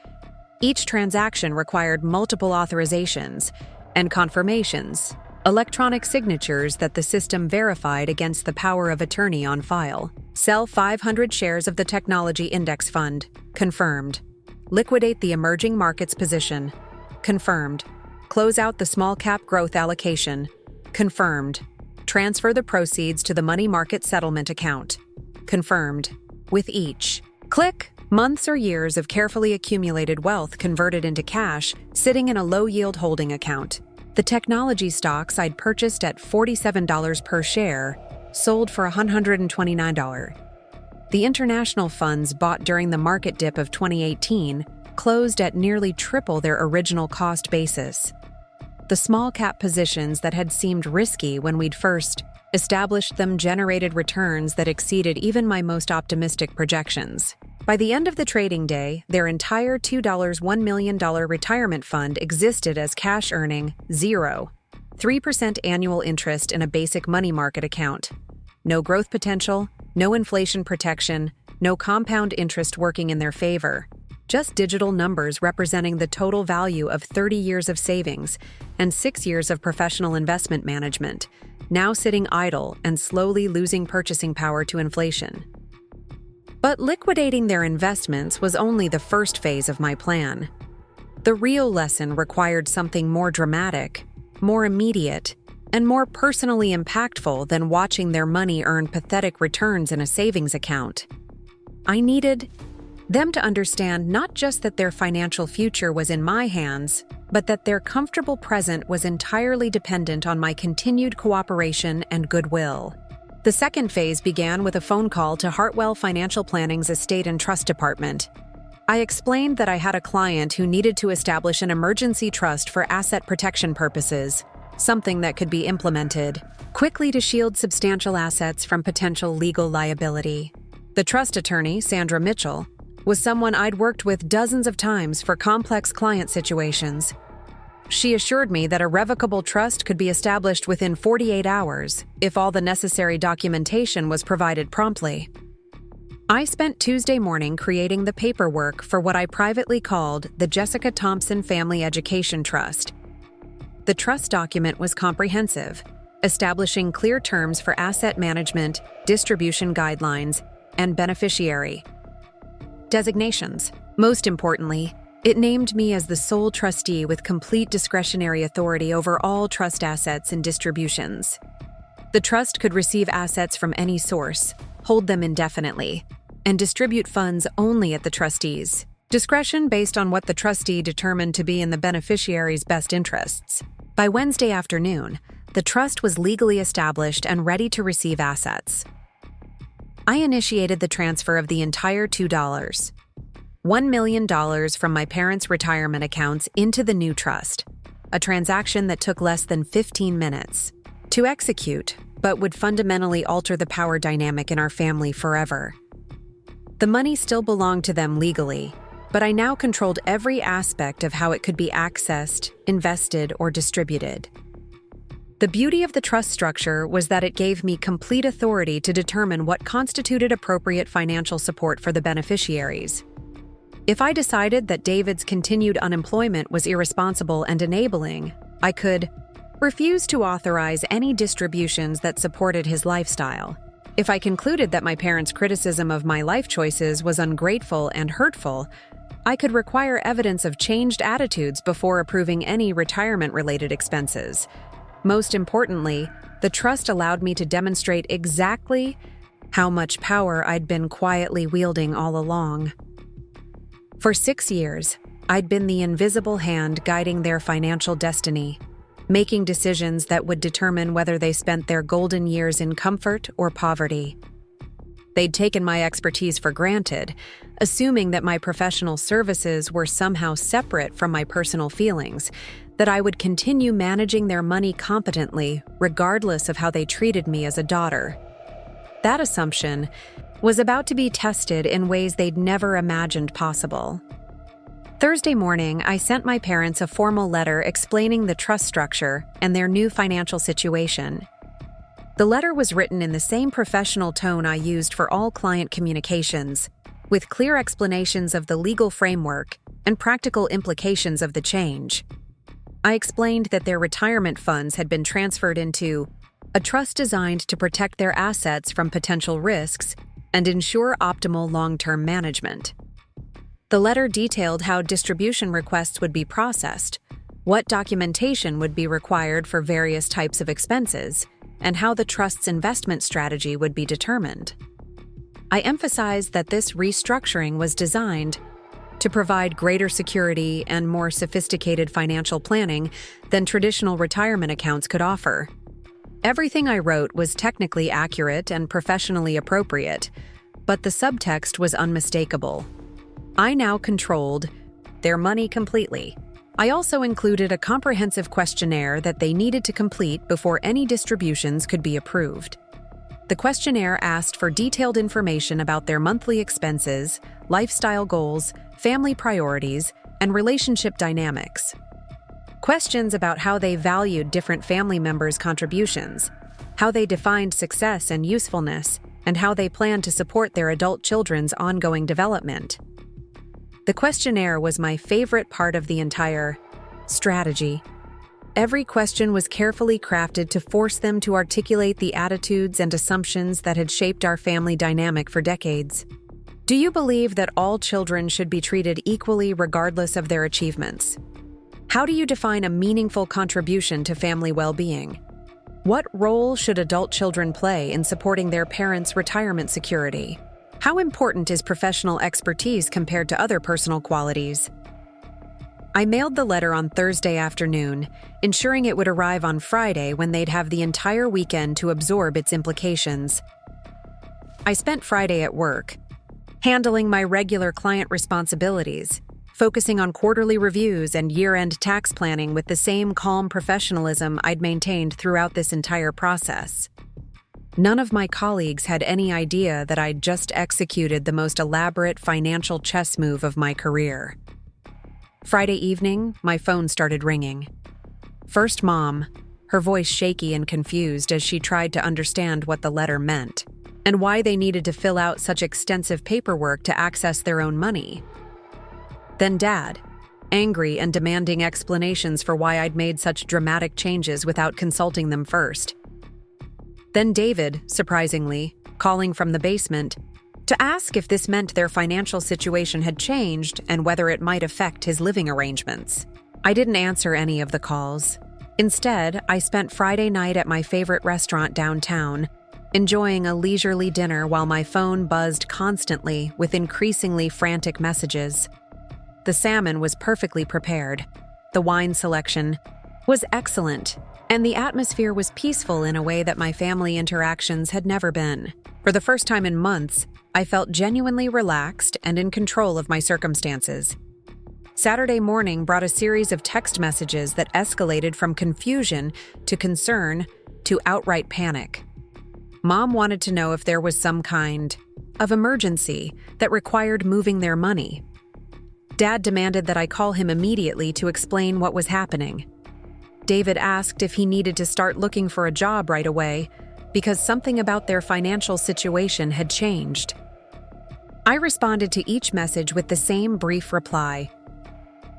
Each transaction required multiple authorizations and confirmations, electronic signatures that the system verified against the power of attorney on file. Sell 500 shares of the technology index fund. Confirmed. Liquidate the emerging markets position. Confirmed. Close out the small cap growth allocation. Confirmed. Transfer the proceeds to the money market settlement account. Confirmed. With each click, months or years of carefully accumulated wealth converted into cash, sitting in a low-yield holding account. The technology stocks I'd purchased at $47 per share sold for $129. The international funds bought during the market dip of 2018 closed at nearly triple their original cost basis. The small-cap positions that had seemed risky when we'd first established them generated returns that exceeded even my most optimistic projections. By the end of the trading day, their entire $1 million retirement fund existed as cash earning 0.3% annual interest in a basic money market account. No growth potential, no inflation protection, no compound interest working in their favor. Just digital numbers representing the total value of 30 years of savings and 6 years of professional investment management, now sitting idle and slowly losing purchasing power to inflation. But liquidating their investments was only the first phase of my plan. The real lesson required something more dramatic, more immediate, and more personally impactful than watching their money earn pathetic returns in a savings account. I needed them to understand not just that their financial future was in my hands, but that their comfortable present was entirely dependent on my continued cooperation and goodwill. The second phase began with a phone call to Hartwell Financial Planning's Estate and Trust Department. I explained that I had a client who needed to establish an emergency trust for asset protection purposes, something that could be implemented quickly to shield substantial assets from potential legal liability. The trust attorney, Sandra Mitchell, was someone I'd worked with dozens of times for complex client situations. She assured me that a revocable trust could be established within 48 hours if all the necessary documentation was provided promptly. I spent Tuesday morning creating the paperwork for what I privately called the Jessica Thompson Family Education Trust. The trust document was comprehensive, establishing clear terms for asset management, distribution guidelines, and beneficiary designations. Most importantly, it named me as the sole trustee with complete discretionary authority over all trust assets and distributions. The trust could receive assets from any source, hold them indefinitely, and distribute funds only at the trustee's discretion based on what the trustee determined to be in the beneficiary's best interests. By Wednesday afternoon, the trust was legally established and ready to receive assets. I initiated the transfer of the entire $1 million from my parents' retirement accounts into the new trust, a transaction that took less than 15 minutes to execute, but would fundamentally alter the power dynamic in our family forever. The money still belonged to them legally, but I now controlled every aspect of how it could be accessed, invested, or distributed. The beauty of the trust structure was that it gave me complete authority to determine what constituted appropriate financial support for the beneficiaries. If I decided that David's continued unemployment was irresponsible and enabling, I could refuse to authorize any distributions that supported his lifestyle. If I concluded that my parents' criticism of my life choices was ungrateful and hurtful, I could require evidence of changed attitudes before approving any retirement-related expenses. Most importantly, the trust allowed me to demonstrate exactly how much power I'd been quietly wielding all along. For 6 years, I'd been the invisible hand guiding their financial destiny, making decisions that would determine whether they spent their golden years in comfort or poverty. They'd taken my expertise for granted, assuming that my professional services were somehow separate from my personal feelings, that I would continue managing their money competently, regardless of how they treated me as a daughter. That assumption was about to be tested in ways they'd never imagined possible. Thursday morning, I sent my parents a formal letter explaining the trust structure and their new financial situation. The letter was written in the same professional tone I used for all client communications, with clear explanations of the legal framework and practical implications of the change. I explained that their retirement funds had been transferred into a trust designed to protect their assets from potential risks and ensure optimal long-term management. The letter detailed how distribution requests would be processed, what documentation would be required for various types of expenses, and how the trust's investment strategy would be determined. I emphasized that this restructuring was designed to provide greater security and more sophisticated financial planning than traditional retirement accounts could offer. Everything I wrote was technically accurate and professionally appropriate, but the subtext was unmistakable. I now controlled their money completely. I also included a comprehensive questionnaire that they needed to complete before any distributions could be approved. The questionnaire asked for detailed information about their monthly expenses, lifestyle goals, family priorities, and relationship dynamics. Questions about how they valued different family members' contributions, how they defined success and usefulness, and how they planned to support their adult children's ongoing development. The questionnaire was my favorite part of the entire strategy. Every question was carefully crafted to force them to articulate the attitudes and assumptions that had shaped our family dynamic for decades. Do you believe that all children should be treated equally regardless of their achievements? How do you define a meaningful contribution to family well-being? What role should adult children play in supporting their parents' retirement security? How important is professional expertise compared to other personal qualities? I mailed the letter on Thursday afternoon, ensuring it would arrive on Friday when they'd have the entire weekend to absorb its implications. I spent Friday at work, handling my regular client responsibilities, focusing on quarterly reviews and year-end tax planning with the same calm professionalism I'd maintained throughout this entire process. None of my colleagues had any idea that I'd just executed the most elaborate financial chess move of my career. Friday evening, my phone started ringing. First Mom, her voice shaky and confused as she tried to understand what the letter meant and why they needed to fill out such extensive paperwork to access their own money. Then Dad, angry and demanding explanations for why I'd made such dramatic changes without consulting them first. Then David, surprisingly, calling from the basement to ask if this meant their financial situation had changed and whether it might affect his living arrangements. I didn't answer any of the calls. Instead, I spent Friday night at my favorite restaurant downtown, enjoying a leisurely dinner while my phone buzzed constantly with increasingly frantic messages. The salmon was perfectly prepared. The wine selection was excellent, and the atmosphere was peaceful in a way that my family interactions had never been. For the first time in months, I felt genuinely relaxed and in control of my circumstances. Saturday morning brought a series of text messages that escalated from confusion to concern to outright panic. Mom wanted to know if there was some kind of emergency that required moving their money. Dad demanded that I call him immediately to explain what was happening. David asked if he needed to start looking for a job right away because something about their financial situation had changed. I responded to each message with the same brief reply.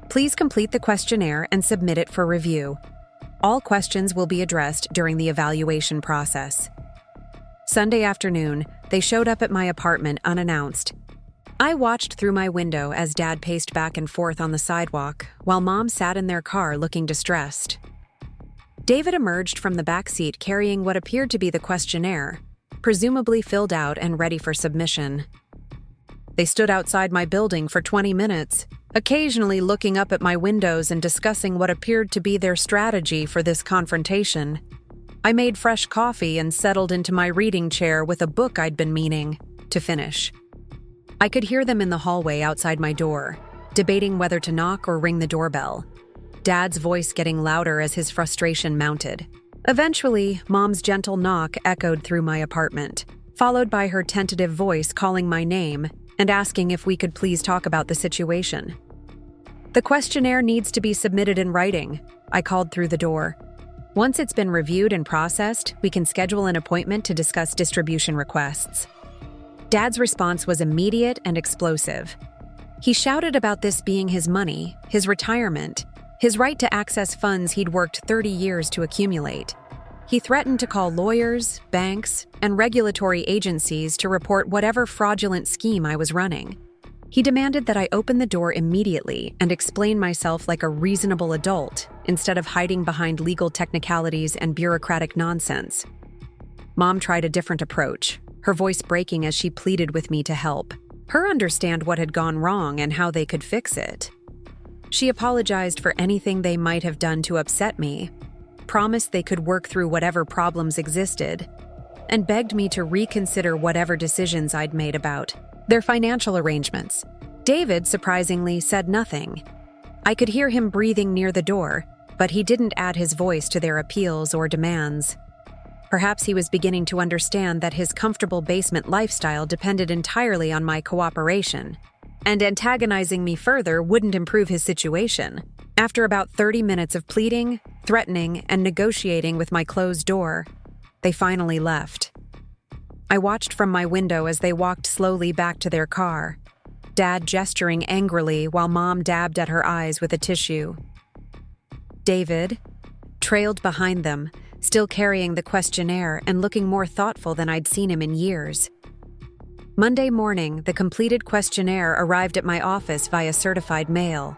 Please complete the questionnaire and submit it for review. All questions will be addressed during the evaluation process. Sunday afternoon, they showed up at my apartment unannounced. I watched through my window as Dad paced back and forth on the sidewalk, while Mom sat in their car looking distressed. David emerged from the back seat carrying what appeared to be the questionnaire, presumably filled out and ready for submission. They stood outside my building for 20 minutes, occasionally looking up at my windows and discussing what appeared to be their strategy for this confrontation. I made fresh coffee and settled into my reading chair with a book I'd been meaning to finish. I could hear them in the hallway outside my door, debating whether to knock or ring the doorbell. Dad's voice getting louder as his frustration mounted. Eventually, Mom's gentle knock echoed through my apartment, followed by her tentative voice calling my name and asking if we could please talk about the situation. The questionnaire needs to be submitted in writing, I called through the door. Once it's been reviewed and processed, we can schedule an appointment to discuss distribution requests. Dad's response was immediate and explosive. He shouted about this being his money, his retirement, his right to access funds he'd worked 30 years to accumulate. He threatened to call lawyers, banks, and regulatory agencies to report whatever fraudulent scheme I was running. He demanded that I open the door immediately and explain myself like a reasonable adult instead of hiding behind legal technicalities and bureaucratic nonsense. Mom tried a different approach, her voice breaking as she pleaded with me to help her understand what had gone wrong and how they could fix it. She apologized for anything they might have done to upset me, promised they could work through whatever problems existed, and begged me to reconsider whatever decisions I'd made about their financial arrangements. David, surprisingly, said nothing. I could hear him breathing near the door, but he didn't add his voice to their appeals or demands. Perhaps he was beginning to understand that his comfortable basement lifestyle depended entirely on my cooperation, and antagonizing me further wouldn't improve his situation. After about 30 minutes of pleading, threatening, and negotiating with my closed door, they finally left. I watched from my window as they walked slowly back to their car, Dad gesturing angrily while Mom dabbed at her eyes with a tissue. David trailed behind them, still carrying the questionnaire and looking more thoughtful than I'd seen him in years. Monday morning, the completed questionnaire arrived at my office via certified mail.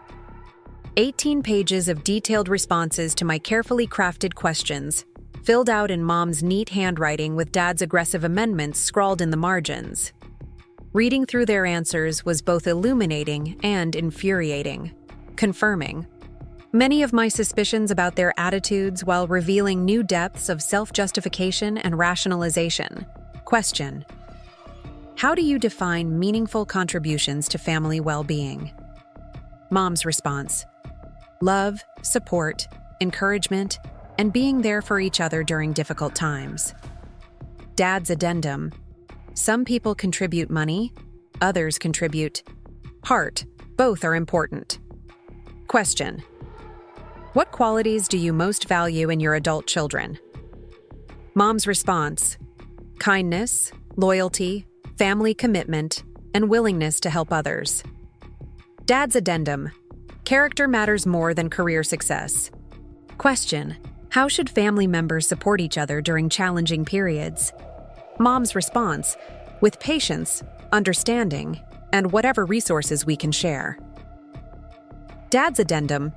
18 pages of detailed responses to my carefully crafted questions, filled out in Mom's neat handwriting with Dad's aggressive amendments scrawled in the margins. Reading through their answers was both illuminating and infuriating, confirming many of my suspicions about their attitudes while revealing new depths of self-justification and rationalization. Question: how do you define meaningful contributions to family well-being? Mom's response: love, support, encouragement, and being there for each other during difficult times. Dad's addendum: some people contribute money, others contribute heart. Both are important. Question: what qualities do you most value in your adult children? Mom's response: kindness, loyalty, family commitment, and willingness to help others. Dad's addendum: character matters more than career success. Question: how should family members support each other during challenging periods? Mom's response: with patience, understanding, and whatever resources we can share. Dad's addendum: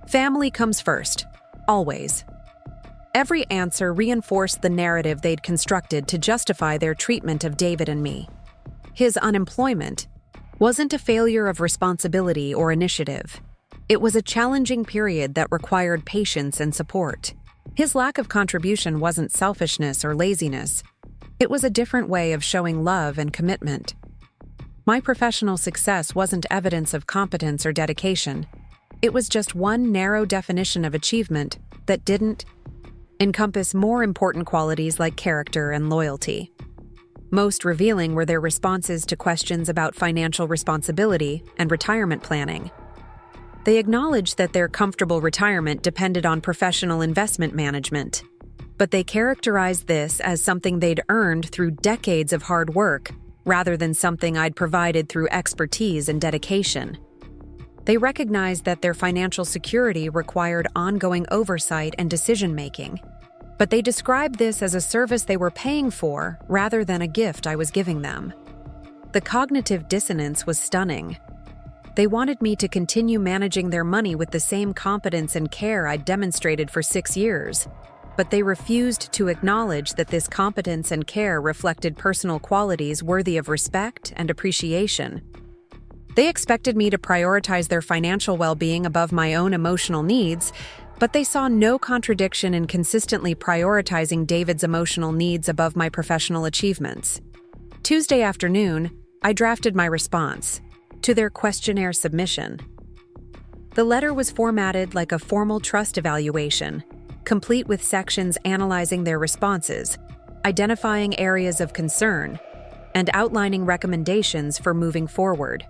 family comes first, always. Every answer reinforced the narrative they'd constructed to justify their treatment of David and me. His unemployment wasn't a failure of responsibility or initiative. It was a challenging period that required patience and support. His lack of contribution wasn't selfishness or laziness. It was a different way of showing love and commitment. My professional success wasn't evidence of competence or dedication. It was just one narrow definition of achievement that didn't encompass more important qualities like character and loyalty. Most revealing were their responses to questions about financial responsibility and retirement planning. They acknowledged that their comfortable retirement depended on professional investment management, but they characterized this as something they'd earned through decades of hard work rather than something I'd provided through expertise and dedication. They recognized that their financial security required ongoing oversight and decision-making, but they described this as a service they were paying for rather than a gift I was giving them. The cognitive dissonance was stunning. They wanted me to continue managing their money with the same competence and care I'd demonstrated for 6 years, but they refused to acknowledge that this competence and care reflected personal qualities worthy of respect and appreciation. They expected me to prioritize their financial well-being above my own emotional needs, but they saw no contradiction in consistently prioritizing David's emotional needs above my professional achievements. Tuesday afternoon, I drafted my response to their questionnaire submission. The letter was formatted like a formal trust evaluation, complete with sections analyzing their responses, identifying areas of concern, and outlining recommendations for moving forward.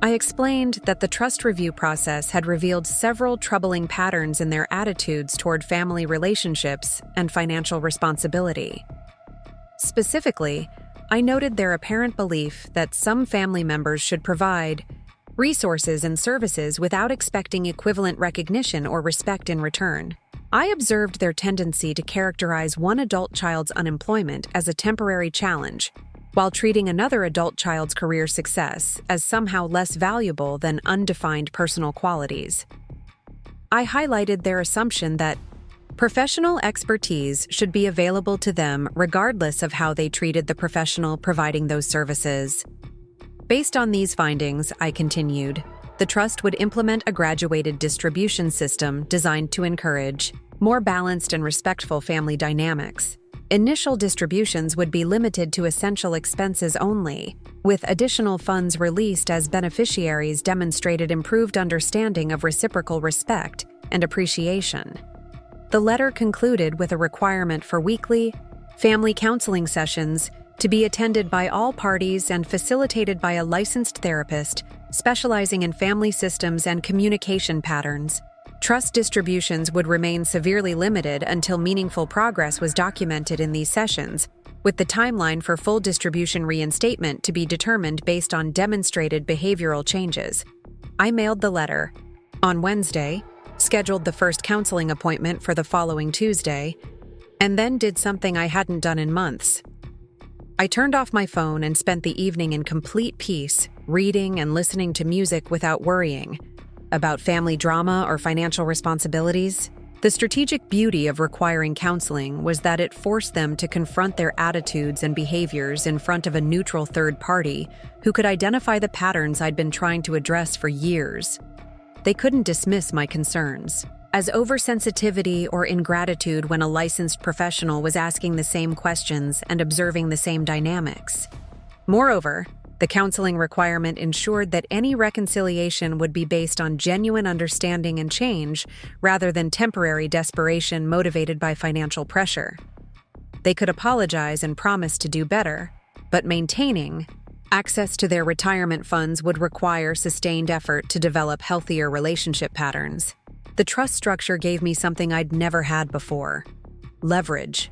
I explained that the trust review process had revealed several troubling patterns in their attitudes toward family relationships and financial responsibility. Specifically, I noted their apparent belief that some family members should provide resources and services without expecting equivalent recognition or respect in return. I observed their tendency to characterize one adult child's unemployment as a temporary challenge, while treating another adult child's career success as somehow less valuable than undefined personal qualities. I highlighted their assumption that professional expertise should be available to them regardless of how they treated the professional providing those services. Based on these findings, I continued, the trust would implement a graduated distribution system designed to encourage more balanced and respectful family dynamics. Initial distributions would be limited to essential expenses only, with additional funds released as beneficiaries demonstrated improved understanding of reciprocal respect and appreciation. The letter concluded with a requirement for weekly family counseling sessions to be attended by all parties and facilitated by a licensed therapist specializing in family systems and communication patterns. Trust distributions would remain severely limited until meaningful progress was documented in these sessions, with the timeline for full distribution reinstatement to be determined based on demonstrated behavioral changes. I mailed the letter on Wednesday, scheduled the first counseling appointment for the following Tuesday, and then did something I hadn't done in months. I turned off my phone and spent the evening in complete peace, reading and listening to music without worrying about family drama or financial responsibilities. The strategic beauty of requiring counseling was that it forced them to confront their attitudes and behaviors in front of a neutral third party who could identify the patterns I'd been trying to address for years. They couldn't dismiss my concerns as oversensitivity or ingratitude when a licensed professional was asking the same questions and observing the same dynamics. Moreover, The counseling requirement ensured that any reconciliation would be based on genuine understanding and change, rather than temporary desperation motivated by financial pressure. They could apologize and promise to do better, but maintaining access to their retirement funds would require sustained effort to develop healthier relationship patterns. The trust structure gave me something I'd never had before: leverage.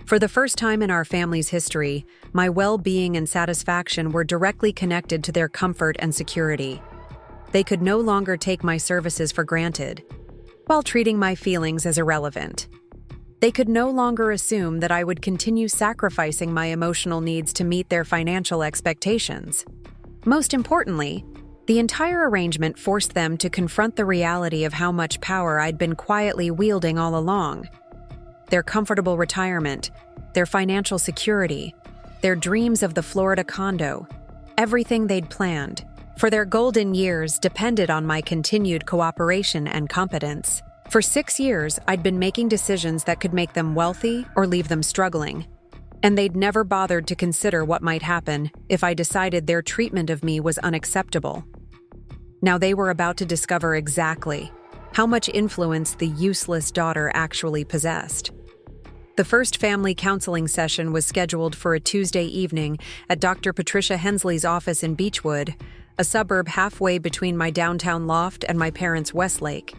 For the first time in our family's history, my well-being and satisfaction were directly connected to their comfort and security. They could no longer take my services for granted, while treating my feelings as irrelevant. They could no longer assume that I would continue sacrificing my emotional needs to meet their financial expectations. Most importantly, the entire arrangement forced them to confront the reality of how much power I'd been quietly wielding all along. Their comfortable retirement, their financial security, their dreams of the Florida condo, everything they'd planned for their golden years depended on my continued cooperation and competence. For 6 years, I'd been making decisions that could make them wealthy or leave them struggling, and they'd never bothered to consider what might happen if I decided their treatment of me was unacceptable. Now they were about to discover exactly how much influence the useless daughter actually possessed. The first family counseling session was scheduled for a Tuesday evening at Dr. Patricia Hensley's office in Beechwood, a suburb halfway between my downtown loft and my parents' Westlake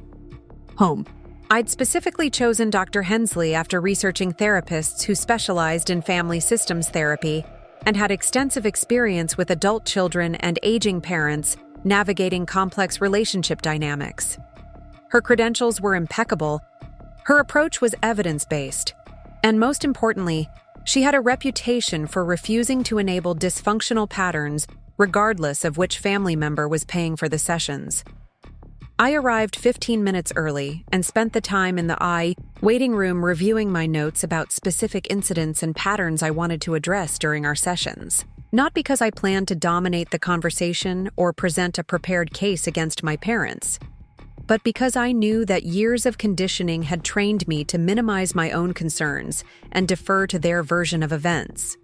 home. I'd specifically chosen Dr. Hensley after researching therapists who specialized in family systems therapy and had extensive experience with adult children and aging parents navigating complex relationship dynamics. Her credentials were impeccable, her approach was evidence-based, and most importantly, she had a reputation for refusing to enable dysfunctional patterns regardless of which family member was paying for the sessions. I arrived 15 minutes early and spent the time in the waiting room reviewing my notes about specific incidents and patterns I wanted to address during our sessions. Not because I planned to dominate the conversation or present a prepared case against my parents, but because I knew that years of conditioning had trained me to minimize my own concerns and defer to their version of events.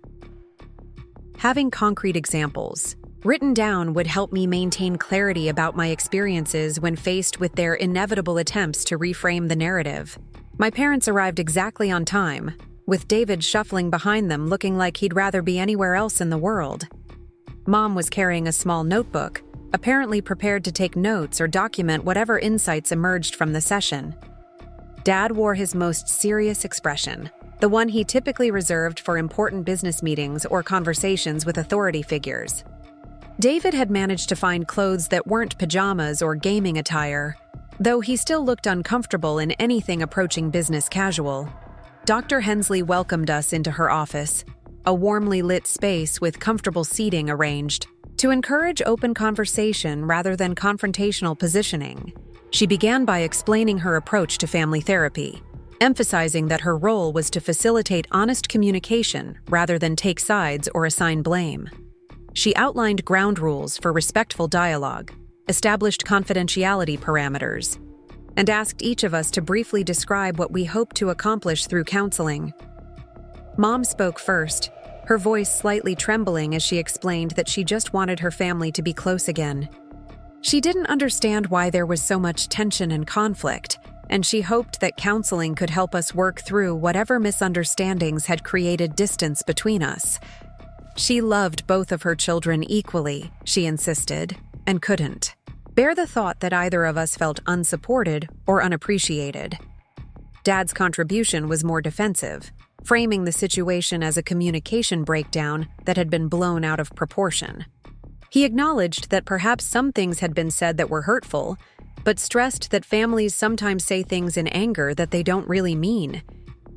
Having concrete examples written down would help me maintain clarity about my experiences when faced with their inevitable attempts to reframe the narrative. My parents arrived exactly on time, with David shuffling behind them looking like he'd rather be anywhere else in the world. Mom was carrying a small notebook, apparently prepared to take notes or document whatever insights emerged from the session. Dad wore his most serious expression, the one he typically reserved for important business meetings or conversations with authority figures. David had managed to find clothes that weren't pajamas or gaming attire, though he still looked uncomfortable in anything approaching business casual. Dr. Hensley welcomed us into her office, a warmly lit space with comfortable seating arranged to encourage open conversation rather than confrontational positioning. She began by explaining her approach to family therapy, emphasizing that her role was to facilitate honest communication rather than take sides or assign blame. She outlined ground rules for respectful dialogue, established confidentiality parameters, and asked each of us to briefly describe what we hoped to accomplish through counseling. Mom spoke first, her voice slightly trembling as she explained that she just wanted her family to be close again. She didn't understand why there was so much tension and conflict, and she hoped that counseling could help us work through whatever misunderstandings had created distance between us. She loved both of her children equally, she insisted, and couldn't bear the thought that either of us felt unsupported or unappreciated. Dad's contribution was more defensive, framing the situation as a communication breakdown that had been blown out of proportion. He acknowledged that perhaps some things had been said that were hurtful, but stressed that families sometimes say things in anger that they don't really mean.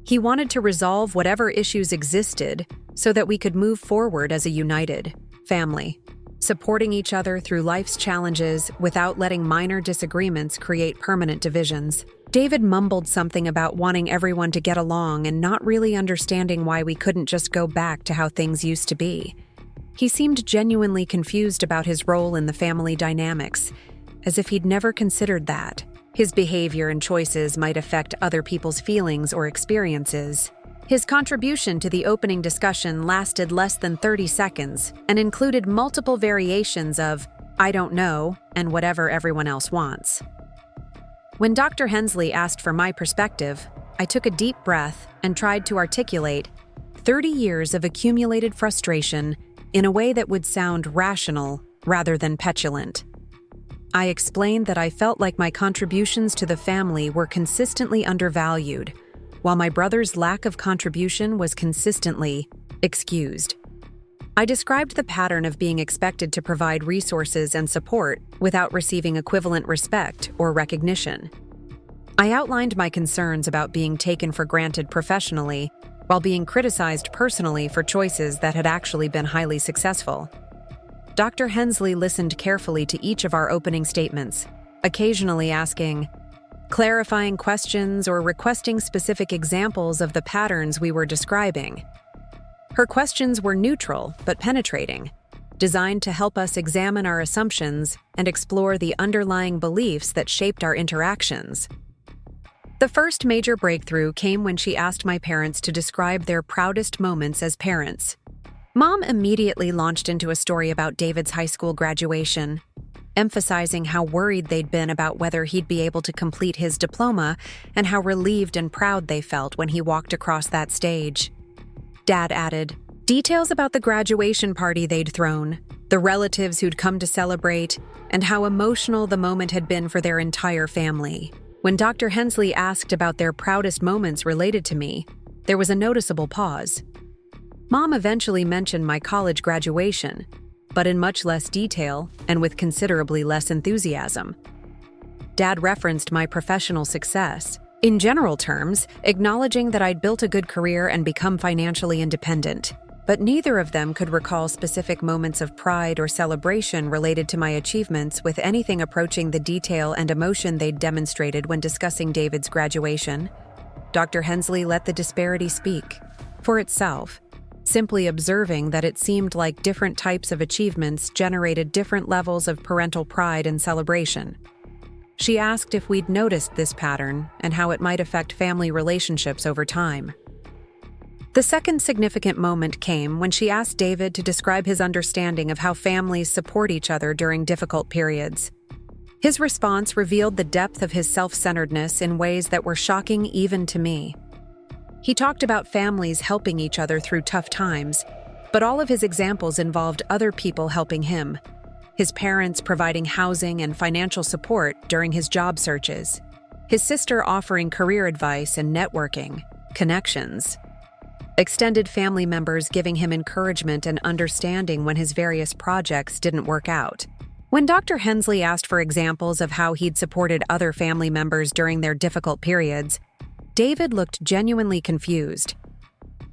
He wanted to resolve whatever issues existed so that we could move forward as a united family, supporting each other through life's challenges without letting minor disagreements create permanent divisions. David mumbled something about wanting everyone to get along and not really understanding why we couldn't just go back to how things used to be. He seemed genuinely confused about his role in the family dynamics, as if he'd never considered that his behavior and choices might affect other people's feelings or experiences. His contribution to the opening discussion lasted less than 30 seconds and included multiple variations of, "I don't know," and "whatever everyone else wants." When Dr. Hensley asked for my perspective, I took a deep breath and tried to articulate 30 years of accumulated frustration in a way that would sound rational rather than petulant. I explained that I felt like my contributions to the family were consistently undervalued, while my brother's lack of contribution was consistently excused. I described the pattern of being expected to provide resources and support without receiving equivalent respect or recognition. I outlined my concerns about being taken for granted professionally while being criticized personally for choices that had actually been highly successful. Dr. Hensley listened carefully to each of our opening statements, occasionally asking clarifying questions or requesting specific examples of the patterns we were describing. Her questions were neutral but penetrating, designed to help us examine our assumptions and explore the underlying beliefs that shaped our interactions. The first major breakthrough came when she asked my parents to describe their proudest moments as parents. Mom immediately launched into a story about David's high school graduation, emphasizing how worried they'd been about whether he'd be able to complete his diploma and how relieved and proud they felt when he walked across that stage. Dad added details about the graduation party they'd thrown, the relatives who'd come to celebrate, and how emotional the moment had been for their entire family. When Dr. Hensley asked about their proudest moments related to me, there was a noticeable pause. Mom eventually mentioned my college graduation, but in much less detail and with considerably less enthusiasm. Dad referenced my professional success, in general terms, acknowledging that I'd built a good career and become financially independent, but neither of them could recall specific moments of pride or celebration related to my achievements with anything approaching the detail and emotion they'd demonstrated when discussing David's graduation. Dr. Hensley let the disparity speak for itself, simply observing that it seemed like different types of achievements generated different levels of parental pride and celebration. She asked if we'd noticed this pattern and how it might affect family relationships over time. The second significant moment came when she asked David to describe his understanding of how families support each other during difficult periods. His response revealed the depth of his self-centeredness in ways that were shocking even to me. He talked about families helping each other through tough times, but all of his examples involved other people helping him. His parents providing housing and financial support during his job searches. His sister offering career advice and networking, connections. Extended family members giving him encouragement and understanding when his various projects didn't work out. When Dr. Hensley asked for examples of how he'd supported other family members during their difficult periods, David looked genuinely confused.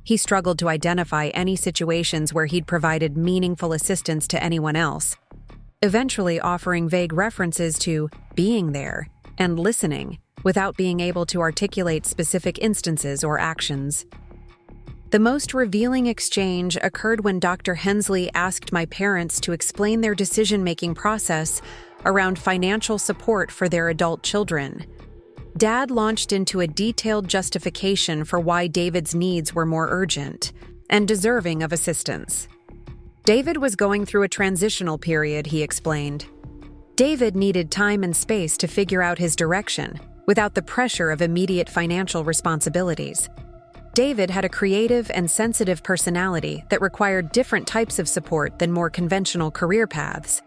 He struggled to identify any situations where he'd provided meaningful assistance to anyone else, eventually offering vague references to being there and listening without being able to articulate specific instances or actions. The most revealing exchange occurred when Dr. Hensley asked my parents to explain their decision-making process around financial support for their adult children. Dad launched into a detailed justification for why David's needs were more urgent and deserving of assistance. David was going through a transitional period, he explained. David needed time and space to figure out his direction without the pressure of immediate financial responsibilities. David had a creative and sensitive personality that required different types of support than more conventional career paths.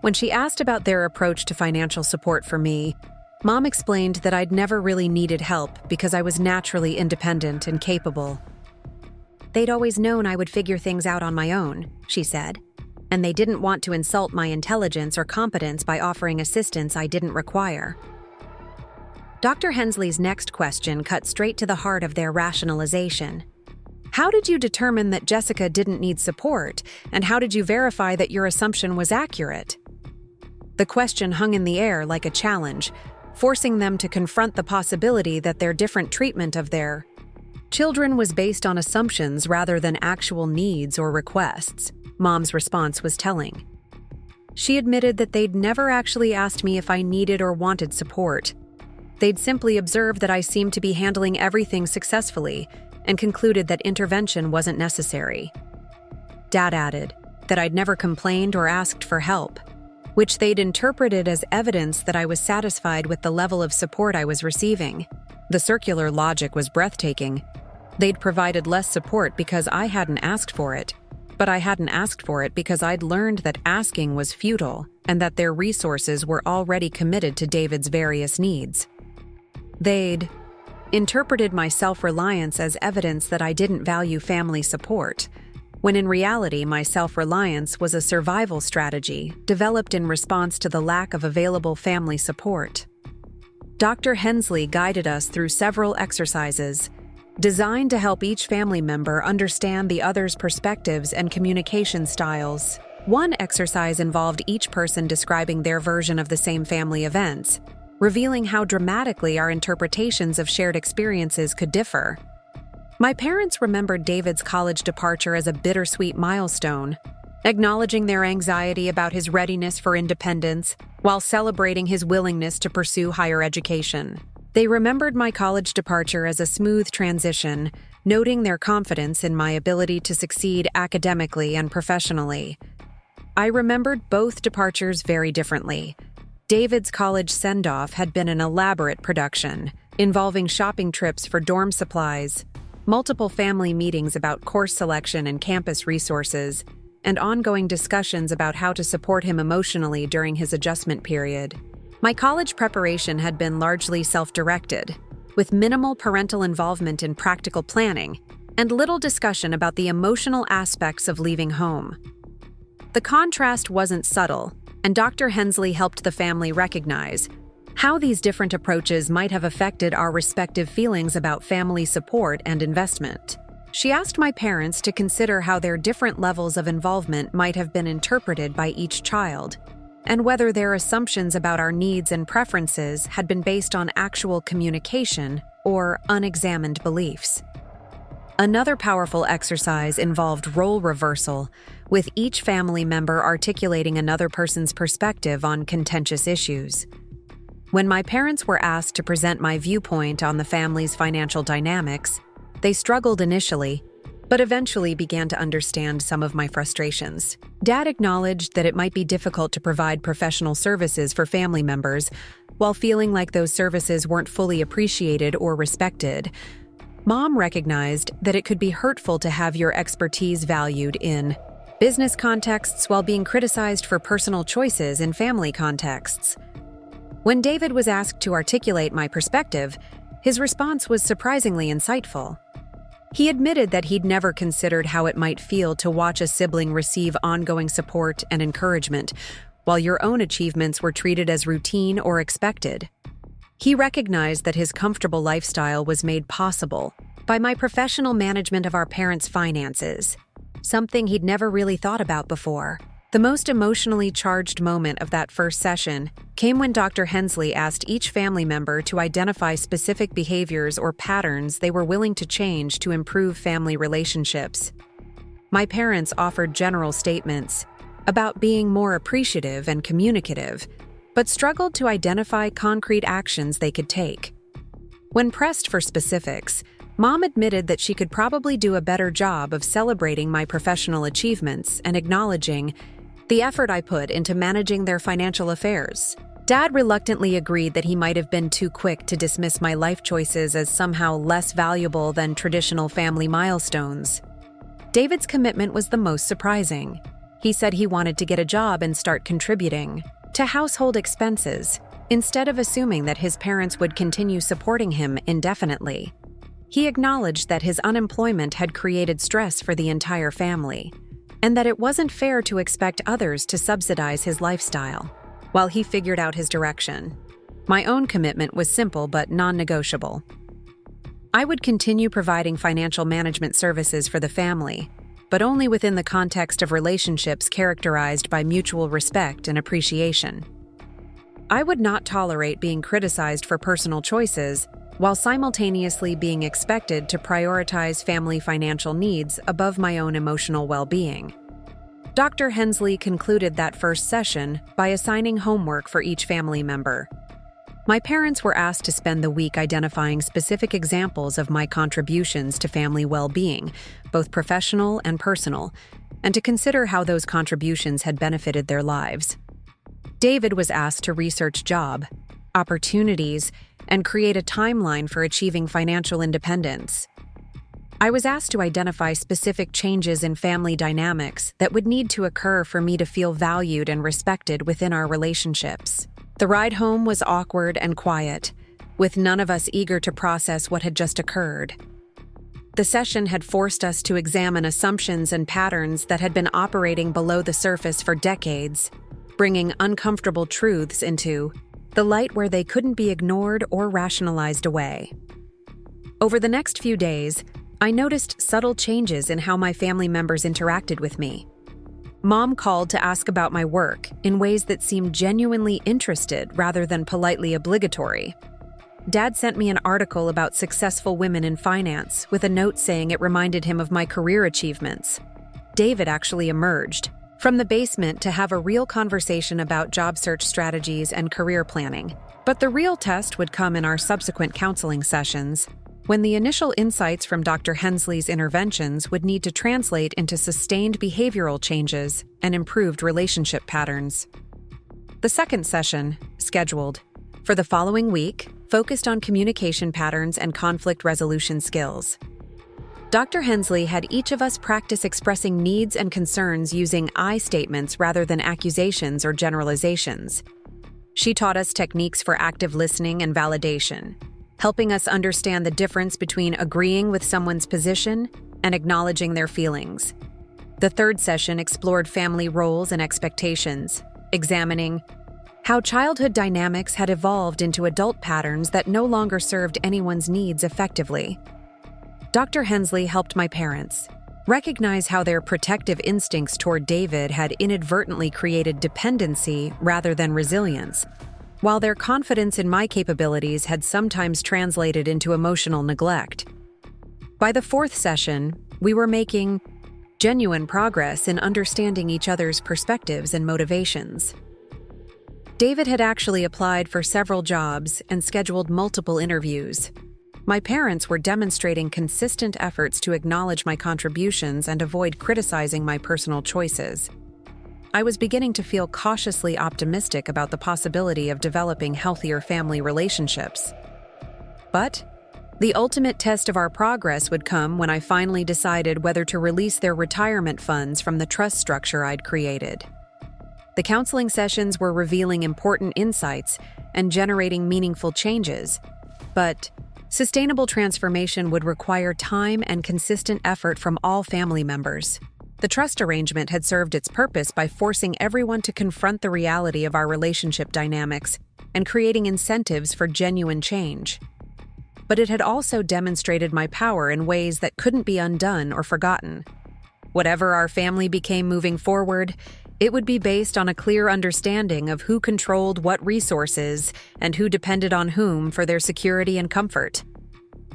When she asked about their approach to financial support for me, Mom explained that I'd never really needed help because I was naturally independent and capable. They'd always known I would figure things out on my own, she said, and they didn't want to insult my intelligence or competence by offering assistance I didn't require. Dr. Hensley's next question cut straight to the heart of their rationalization. How did you determine that Jessica didn't need support, and how did you verify that your assumption was accurate? The question hung in the air like a challenge, forcing them to confront the possibility that their different treatment of their children was based on assumptions rather than actual needs or requests. Mom's response was telling. She admitted that they'd never actually asked me if I needed or wanted support. They'd simply observed that I seemed to be handling everything successfully and concluded that intervention wasn't necessary. Dad added that I'd never complained or asked for help, which they'd interpreted as evidence that I was satisfied with the level of support I was receiving. The circular logic was breathtaking. They'd provided less support because I hadn't asked for it, but I hadn't asked for it because I'd learned that asking was futile and that their resources were already committed to David's various needs. They'd interpreted my self-reliance as evidence that I didn't value family support, when in reality my self-reliance was a survival strategy developed in response to the lack of available family support. Dr. Hensley guided us through several exercises designed to help each family member understand the other's perspectives and communication styles. One exercise involved each person describing their version of the same family events, revealing how dramatically our interpretations of shared experiences could differ. My parents remembered David's college departure as a bittersweet milestone, acknowledging their anxiety about his readiness for independence while celebrating his willingness to pursue higher education. They remembered my college departure as a smooth transition, noting their confidence in my ability to succeed academically and professionally. I remembered both departures very differently. David's college send-off had been an elaborate production, involving shopping trips for dorm supplies, multiple family meetings about course selection and campus resources, and ongoing discussions about how to support him emotionally during his adjustment period. My college preparation had been largely self-directed, with minimal parental involvement in practical planning, and little discussion about the emotional aspects of leaving home. The contrast wasn't subtle, and Dr. Hensley helped the family recognize how these different approaches might have affected our respective feelings about family support and investment. She asked my parents to consider how their different levels of involvement might have been interpreted by each child, and whether their assumptions about our needs and preferences had been based on actual communication or unexamined beliefs. Another powerful exercise involved role reversal, with each family member articulating another person's perspective on contentious issues. When my parents were asked to present my viewpoint on the family's financial dynamics, they struggled initially, but eventually began to understand some of my frustrations. Dad acknowledged that it might be difficult to provide professional services for family members, while feeling like those services weren't fully appreciated or respected. Mom recognized that it could be hurtful to have your expertise valued in business contexts while being criticized for personal choices in family contexts. When David was asked to articulate my perspective, his response was surprisingly insightful. He admitted that he'd never considered how it might feel to watch a sibling receive ongoing support and encouragement, while your own achievements were treated as routine or expected. He recognized that his comfortable lifestyle was made possible by my professional management of our parents' finances, something he'd never really thought about before. The most emotionally charged moment of that first session came when Dr. Hensley asked each family member to identify specific behaviors or patterns they were willing to change to improve family relationships. My parents offered general statements about being more appreciative and communicative, but struggled to identify concrete actions they could take. When pressed for specifics, Mom admitted that she could probably do a better job of celebrating my professional achievements and acknowledging the effort I put into managing their financial affairs. Dad reluctantly agreed that he might have been too quick to dismiss my life choices as somehow less valuable than traditional family milestones. David's commitment was the most surprising. He said he wanted to get a job and start contributing to household expenses, instead of assuming that his parents would continue supporting him indefinitely. He acknowledged that his unemployment had created stress for the entire family, and that it wasn't fair to expect others to subsidize his lifestyle, while he figured out his direction. My own commitment was simple but non-negotiable. I would continue providing financial management services for the family, but only within the context of relationships characterized by mutual respect and appreciation. I would not tolerate being criticized for personal choices while simultaneously being expected to prioritize family financial needs above my own emotional well-being. Dr. Hensley concluded that first session by assigning homework for each family member. My parents were asked to spend the week identifying specific examples of my contributions to family well-being, both professional and personal, and to consider how those contributions had benefited their lives. David was asked to research job, opportunities, and create a timeline for achieving financial independence. I was asked to identify specific changes in family dynamics that would need to occur for me to feel valued and respected within our relationships. The ride home was awkward and quiet, with none of us eager to process what had just occurred. The session had forced us to examine assumptions and patterns that had been operating below the surface for decades, bringing uncomfortable truths into the light where they couldn't be ignored or rationalized away. Over the next few days, I noticed subtle changes in how my family members interacted with me. Mom called to ask about my work in ways that seemed genuinely interested rather than politely obligatory. Dad sent me an article about successful women in finance with a note saying it reminded him of my career achievements. David actually emerged from the basement to have a real conversation about job search strategies and career planning. But the real test would come in our subsequent counseling sessions, when the initial insights from Dr. Hensley's interventions would need to translate into sustained behavioral changes and improved relationship patterns. The second session, scheduled for the following week, focused on communication patterns and conflict resolution skills. Dr. Hensley had each of us practice expressing needs and concerns using I statements rather than accusations or generalizations. She taught us techniques for active listening and validation, helping us understand the difference between agreeing with someone's position and acknowledging their feelings. The third session explored family roles and expectations, examining how childhood dynamics had evolved into adult patterns that no longer served anyone's needs effectively. Dr. Hensley helped my parents recognize how their protective instincts toward David had inadvertently created dependency rather than resilience, while their confidence in my capabilities had sometimes translated into emotional neglect. By the fourth session, we were making genuine progress in understanding each other's perspectives and motivations. David had actually applied for several jobs and scheduled multiple interviews. My parents were demonstrating consistent efforts to acknowledge my contributions and avoid criticizing my personal choices. I was beginning to feel cautiously optimistic about the possibility of developing healthier family relationships. But the ultimate test of our progress would come when I finally decided whether to release their retirement funds from the trust structure I'd created. The counseling sessions were revealing important insights and generating meaningful changes, but sustainable transformation would require time and consistent effort from all family members. The trust arrangement had served its purpose by forcing everyone to confront the reality of our relationship dynamics and creating incentives for genuine change. But it had also demonstrated my power in ways that couldn't be undone or forgotten. Whatever our family became moving forward, it would be based on a clear understanding of who controlled what resources and who depended on whom for their security and comfort.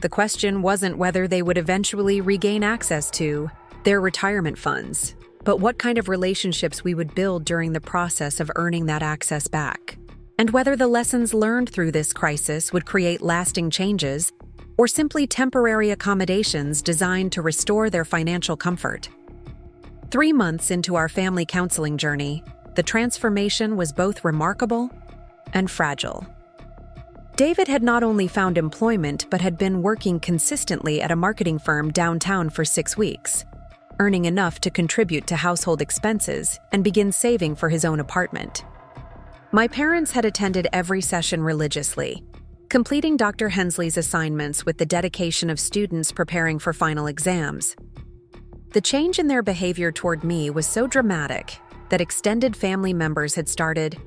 The question wasn't whether they would eventually regain access to their retirement funds, but what kind of relationships we would build during the process of earning that access back, and whether the lessons learned through this crisis would create lasting changes or simply temporary accommodations designed to restore their financial comfort. 3 months into our family counseling journey, the transformation was both remarkable and fragile. David had not only found employment but had been working consistently at a marketing firm downtown for 6 weeks, earning enough to contribute to household expenses and begin saving for his own apartment. My parents had attended every session religiously, completing Dr. Hensley's assignments with the dedication of students preparing for final exams. The change in their behavior toward me was so dramatic that extended family members had started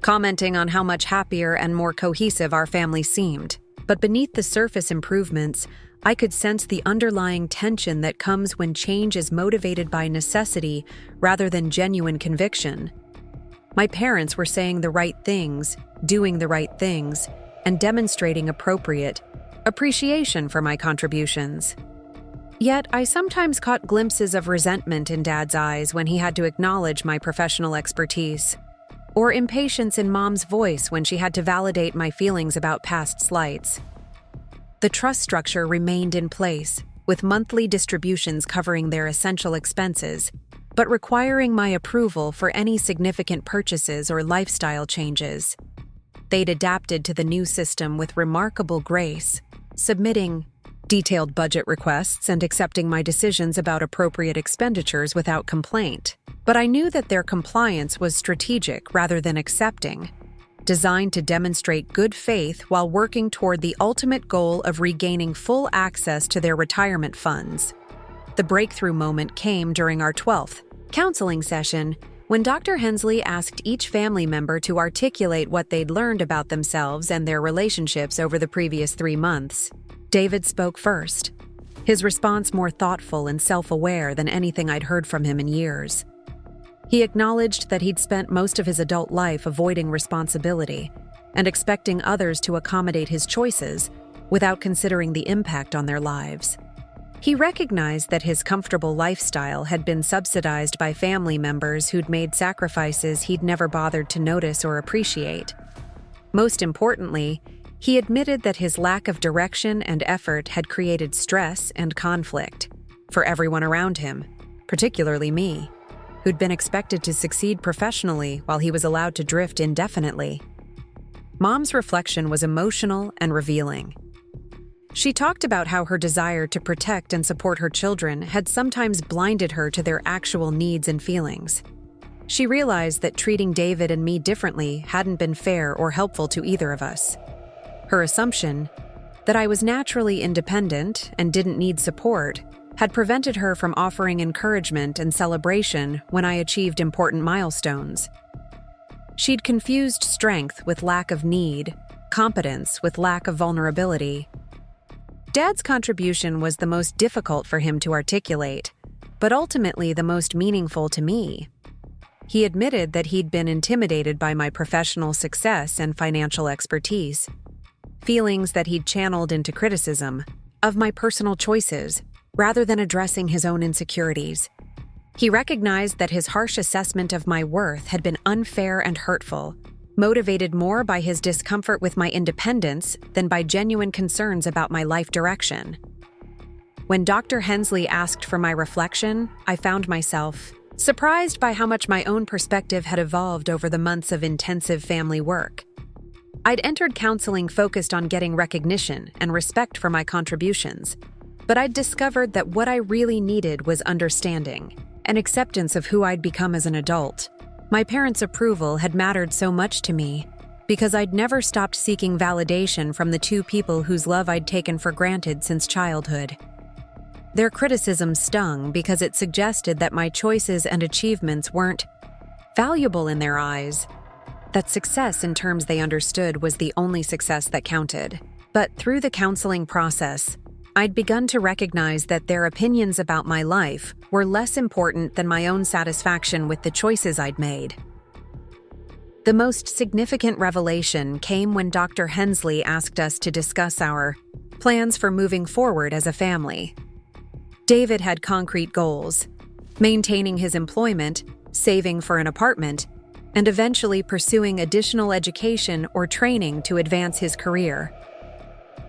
commenting on how much happier and more cohesive our family seemed. But beneath the surface improvements, I could sense the underlying tension that comes when change is motivated by necessity rather than genuine conviction. My parents were saying the right things, doing the right things, and demonstrating appropriate appreciation for my contributions. Yet, I sometimes caught glimpses of resentment in Dad's eyes when he had to acknowledge my professional expertise. or impatience in Mom's voice when she had to validate my feelings about past slights. The trust structure remained in place, with monthly distributions covering their essential expenses, but requiring my approval for any significant purchases or lifestyle changes. They'd adapted to the new system with remarkable grace, submitting detailed budget requests and accepting my decisions about appropriate expenditures without complaint. But I knew that their compliance was strategic rather than accepting, designed to demonstrate good faith while working toward the ultimate goal of regaining full access to their retirement funds. The breakthrough moment came during our 12th counseling session, when Dr. Hensley asked each family member to articulate what they'd learned about themselves and their relationships over the previous 3 months. David spoke first, his response more thoughtful and self-aware than anything I'd heard from him in years. He acknowledged that he'd spent most of his adult life avoiding responsibility and expecting others to accommodate his choices without considering the impact on their lives. He recognized that his comfortable lifestyle had been subsidized by family members who'd made sacrifices he'd never bothered to notice or appreciate. Most importantly, he admitted that his lack of direction and effort had created stress and conflict for everyone around him, particularly me, who'd been expected to succeed professionally while he was allowed to drift indefinitely. Mom's reflection was emotional and revealing. She talked about how her desire to protect and support her children had sometimes blinded her to their actual needs and feelings. She realized that treating David and me differently hadn't been fair or helpful to either of us. Her assumption, that I was naturally independent and didn't need support, had prevented her from offering encouragement and celebration when I achieved important milestones. She'd confused strength with lack of need, competence with lack of vulnerability. Dad's contribution was the most difficult for him to articulate, but ultimately the most meaningful to me. He admitted that he'd been intimidated by my professional success and financial expertise, feelings that he'd channeled into criticism of my personal choices rather than addressing his own insecurities. He recognized that his harsh assessment of my worth had been unfair and hurtful, motivated more by his discomfort with my independence than by genuine concerns about my life direction. When Dr. Hensley asked for my reflection, I found myself surprised by how much my own perspective had evolved over the months of intensive family work. I'd entered counseling focused on getting recognition and respect for my contributions, but I'd discovered that what I really needed was understanding and acceptance of who I'd become as an adult. My parents' approval had mattered so much to me because I'd never stopped seeking validation from the two people whose love I'd taken for granted since childhood. Their criticism stung because it suggested that my choices and achievements weren't valuable in their eyes, that success in terms they understood was the only success that counted. But through the counseling process, I'd begun to recognize that their opinions about my life were less important than my own satisfaction with the choices I'd made. The most significant revelation came when Dr. Hensley asked us to discuss our plans for moving forward as a family. David had concrete goals: maintaining his employment, saving for an apartment, and eventually pursuing additional education or training to advance his career.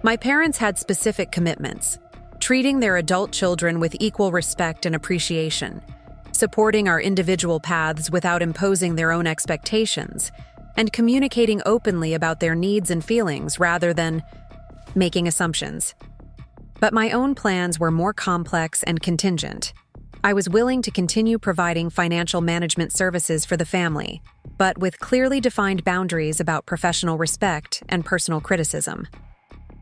My parents had specific commitments: treating their adult children with equal respect and appreciation, supporting our individual paths without imposing their own expectations, and communicating openly about their needs and feelings rather than making assumptions. But my own plans were more complex and contingent. I was willing to continue providing financial management services for the family, but with clearly defined boundaries about professional respect and personal criticism.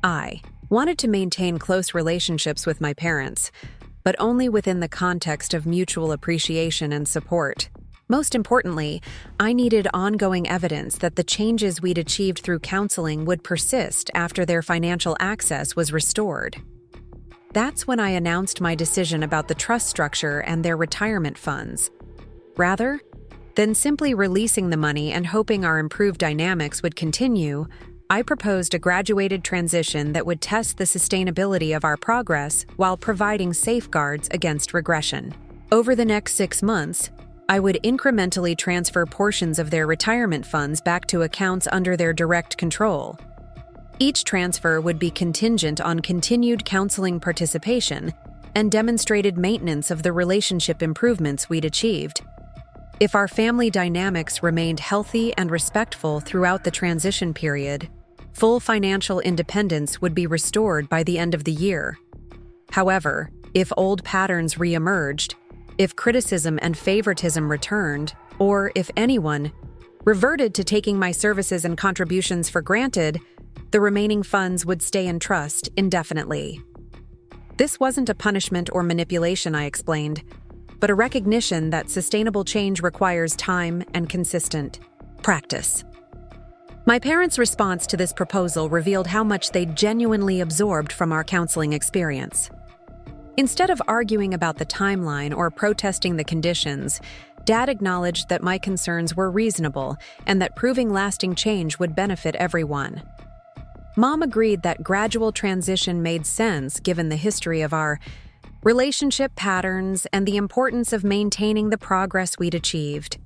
I wanted to maintain close relationships with my parents, but only within the context of mutual appreciation and support. Most importantly, I needed ongoing evidence that the changes we'd achieved through counseling would persist after their financial access was restored. That's when I announced my decision about the trust structure and their retirement funds. Rather than simply releasing the money and hoping our improved dynamics would continue, I proposed a graduated transition that would test the sustainability of our progress while providing safeguards against regression. Over the next 6 months, I would incrementally transfer portions of their retirement funds back to accounts under their direct control. Each transfer would be contingent on continued counseling participation and demonstrated maintenance of the relationship improvements we'd achieved. If our family dynamics remained healthy and respectful throughout the transition period, full financial independence would be restored by the end of the year. However, if old patterns re-emerged, if criticism and favoritism returned, or if anyone reverted to taking my services and contributions for granted, the remaining funds would stay in trust indefinitely. This wasn't a punishment or manipulation, I explained, but a recognition that sustainable change requires time and consistent practice. My parents' response to this proposal revealed how much they genuinely absorbed from our counseling experience. Instead of arguing about the timeline or protesting the conditions, Dad acknowledged that my concerns were reasonable and that proving lasting change would benefit everyone. Mom agreed that gradual transition made sense given the history of our relationship patterns and the importance of maintaining the progress we'd achieved.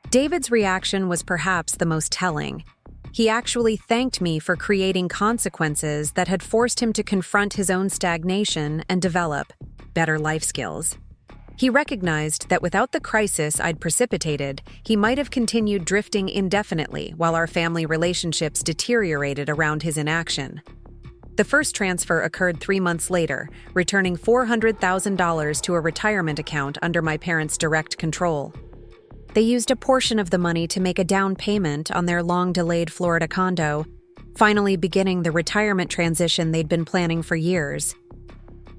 David's reaction was perhaps the most telling. He actually thanked me for creating consequences that had forced him to confront his own stagnation and develop better life skills. He recognized that without the crisis I'd precipitated, he might have continued drifting indefinitely while our family relationships deteriorated around his inaction. The first transfer occurred 3 months later, returning $400,000 to a retirement account under my parents' direct control. They used a portion of the money to make a down payment on their long-delayed Florida condo, finally beginning the retirement transition they'd been planning for years.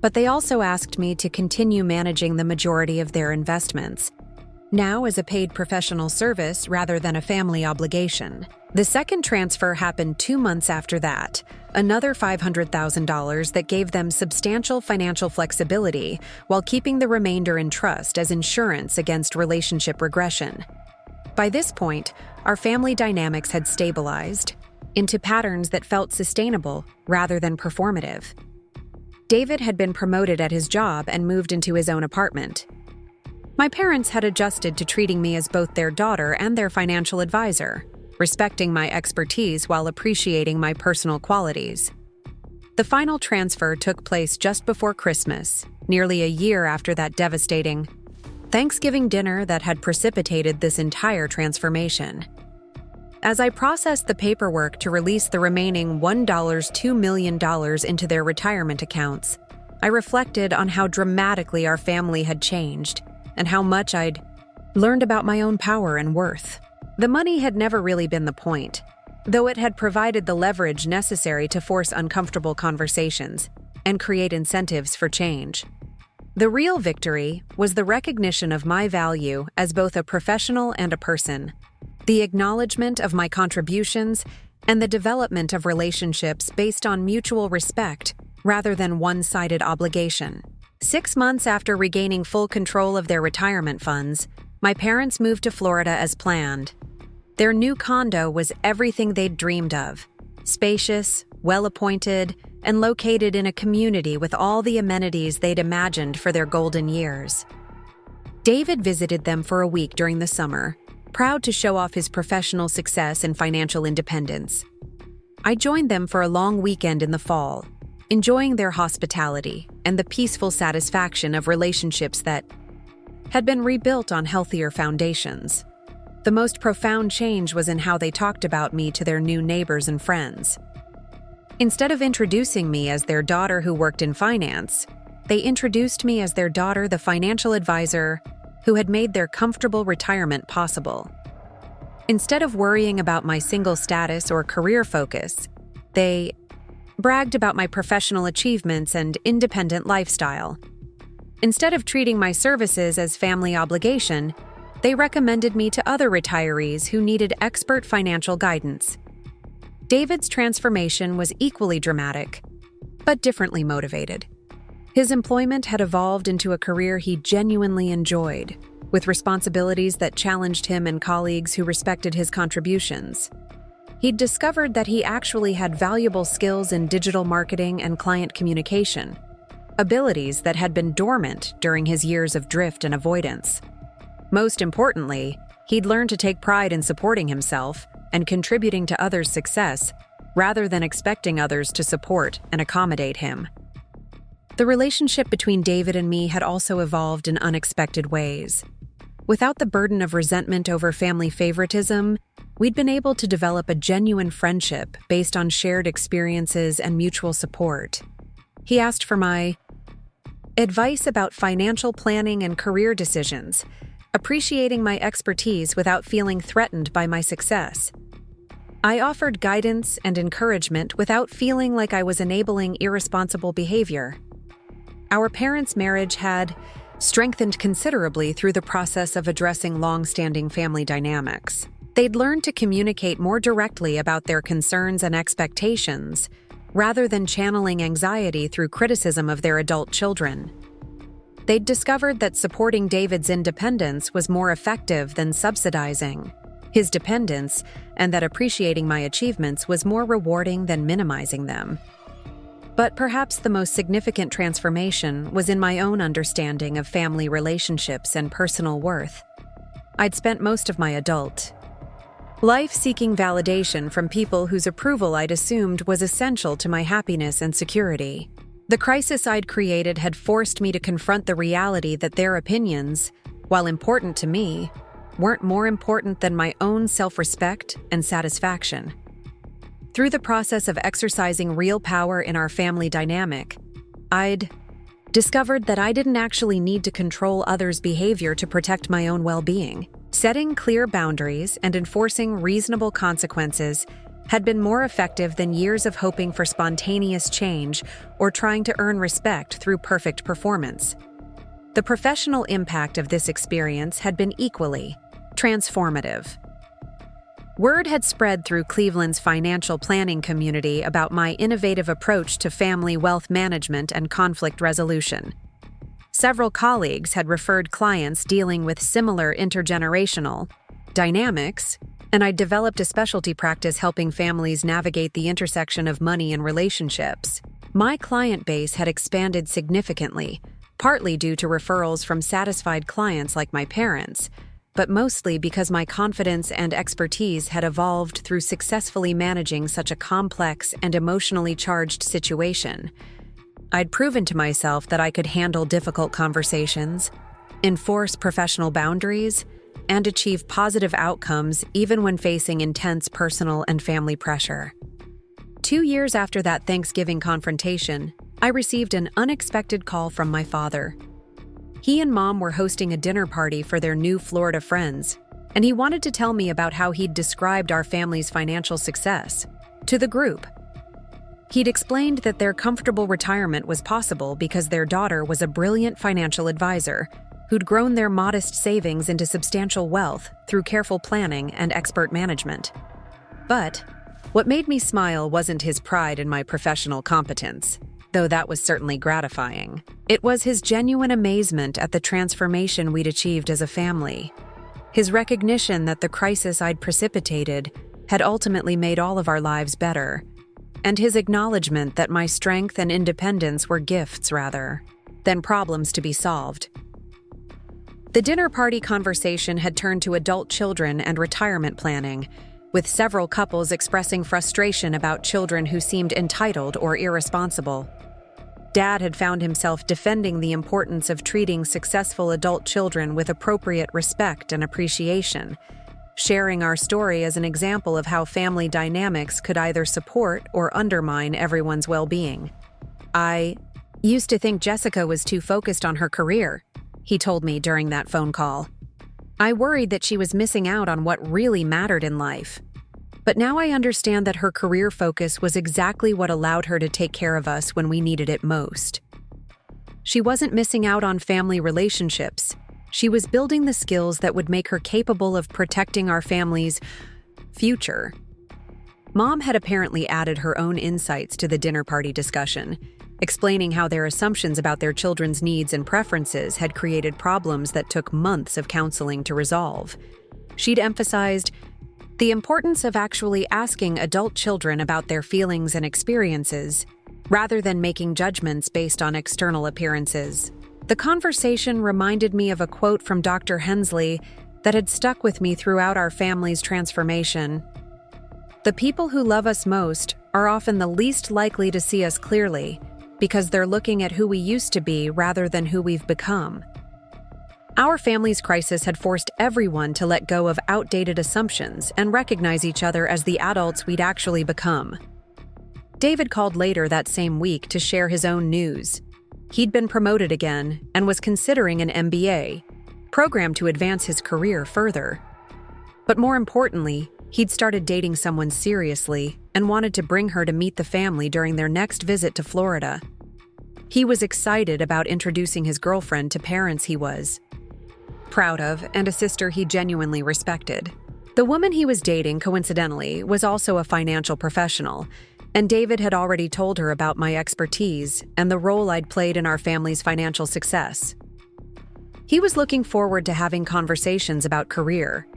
But they also asked me to continue managing the majority of their investments, now as a paid professional service rather than a family obligation. The second transfer happened 2 months after that, another $500,000 that gave them substantial financial flexibility while keeping the remainder in trust as insurance against relationship regression. By this point, our family dynamics had stabilized into patterns that felt sustainable rather than performative. David had been promoted at his job and moved into his own apartment. My parents had adjusted to treating me as both their daughter and their financial advisor, respecting my expertise while appreciating my personal qualities. The final transfer took place just before Christmas, nearly a year after that devastating Thanksgiving dinner that had precipitated this entire transformation. As I processed the paperwork to release the remaining $2 million into their retirement accounts, I reflected on how dramatically our family had changed and how much I'd learned about my own power and worth. The money had never really been the point, though it had provided the leverage necessary to force uncomfortable conversations and create incentives for change. The real victory was the recognition of my value as both a professional and a person, the acknowledgement of my contributions, and the development of relationships based on mutual respect rather than one-sided obligation. 6 months after regaining full control of their retirement funds, my parents moved to Florida as planned. Their new condo was everything they'd dreamed of: spacious, well-appointed, and located in a community with all the amenities they'd imagined for their golden years. David visited them for a week during the summer, proud to show off his professional success and financial independence. I joined them for a long weekend in the fall, enjoying their hospitality and the peaceful satisfaction of relationships that had been rebuilt on healthier foundations. The most profound change was in how they talked about me to their new neighbors and friends. Instead of introducing me as their daughter who worked in finance, they introduced me as their daughter, the financial advisor who had made their comfortable retirement possible. Instead of worrying about my single status or career focus, they bragged about my professional achievements and independent lifestyle. Instead of treating my services as family obligation, they recommended me to other retirees who needed expert financial guidance. David's transformation was equally dramatic, but differently motivated. His employment had evolved into a career he genuinely enjoyed, with responsibilities that challenged him and colleagues who respected his contributions. He'd discovered that he actually had valuable skills in digital marketing and client communication, abilities that had been dormant during his years of drift and avoidance. Most importantly, he'd learned to take pride in supporting himself and contributing to others' success, rather than expecting others to support and accommodate him. The relationship between David and me had also evolved in unexpected ways. Without the burden of resentment over family favoritism, we'd been able to develop a genuine friendship based on shared experiences and mutual support. He asked for my advice about financial planning and career decisions, appreciating my expertise without feeling threatened by my success. I offered guidance and encouragement without feeling like I was enabling irresponsible behavior. Our parents' marriage had strengthened considerably through the process of addressing long-standing family dynamics. They'd learned to communicate more directly about their concerns and expectations, rather than channeling anxiety through criticism of their adult children. They'd discovered that supporting David's independence was more effective than subsidizing his dependence, and that appreciating my achievements was more rewarding than minimizing them. But perhaps the most significant transformation was in my own understanding of family relationships and personal worth. I'd spent most of my adult life seeking validation from people whose approval I'd assumed was essential to my happiness and security. The crisis I'd created had forced me to confront the reality that their opinions, while important to me, weren't more important than my own self-respect and satisfaction. Through the process of exercising real power in our family dynamic, I'd discovered that I didn't actually need to control others' behavior to protect my own well-being. Setting clear boundaries and enforcing reasonable consequences had been more effective than years of hoping for spontaneous change or trying to earn respect through perfect performance. The professional impact of this experience had been equally transformative. Word had spread through Cleveland's financial planning community about my innovative approach to family wealth management and conflict resolution. Several colleagues had referred clients dealing with similar intergenerational dynamics, and I'd developed a specialty practice helping families navigate the intersection of money and relationships. My client base had expanded significantly, partly due to referrals from satisfied clients like my parents, but mostly because my confidence and expertise had evolved through successfully managing such a complex and emotionally charged situation. I'd proven to myself that I could handle difficult conversations, enforce professional boundaries, and achieve positive outcomes even when facing intense personal and family pressure. 2 years after that Thanksgiving confrontation, I received an unexpected call from my father. He and Mom were hosting a dinner party for their new Florida friends, and he wanted to tell me about how he'd described our family's financial success to the group. He'd explained that their comfortable retirement was possible because their daughter was a brilliant financial advisor who'd grown their modest savings into substantial wealth through careful planning and expert management. But what made me smile wasn't his pride in my professional competence, though that was certainly gratifying. It was his genuine amazement at the transformation we'd achieved as a family. His recognition that the crisis I'd precipitated had ultimately made all of our lives better, and his acknowledgement that my strength and independence were gifts rather than problems to be solved. The dinner party conversation had turned to adult children and retirement planning, with several couples expressing frustration about children who seemed entitled or irresponsible. Dad had found himself defending the importance of treating successful adult children with appropriate respect and appreciation, sharing our story as an example of how family dynamics could either support or undermine everyone's well-being. "I used to think Jessica was too focused on her career," he told me during that phone call. "I worried that she was missing out on what really mattered in life. But now I understand that her career focus was exactly what allowed her to take care of us when we needed it most. She wasn't missing out on family relationships. She was building the skills that would make her capable of protecting our family's future." Mom had apparently added her own insights to the dinner party discussion, explaining how their assumptions about their children's needs and preferences had created problems that took months of counseling to resolve. She'd emphasized the importance of actually asking adult children about their feelings and experiences, rather than making judgments based on external appearances. The conversation reminded me of a quote from Dr. Hensley that had stuck with me throughout our family's transformation. The people who love us most are often the least likely to see us clearly because they're looking at who we used to be rather than who we've become. Our family's crisis had forced everyone to let go of outdated assumptions and recognize each other as the adults we'd actually become. David called later that same week to share his own news. He'd been promoted again and was considering an MBA, programmed to advance his career further. But more importantly, he'd started dating someone seriously and wanted to bring her to meet the family during their next visit to Florida. He was excited about introducing his girlfriend to parents he was proud of and a sister he genuinely respected. The woman he was dating, coincidentally, was also a financial professional, and David had already told her about my expertise and the role I'd played in our family's financial success. He was looking forward to having conversations about career,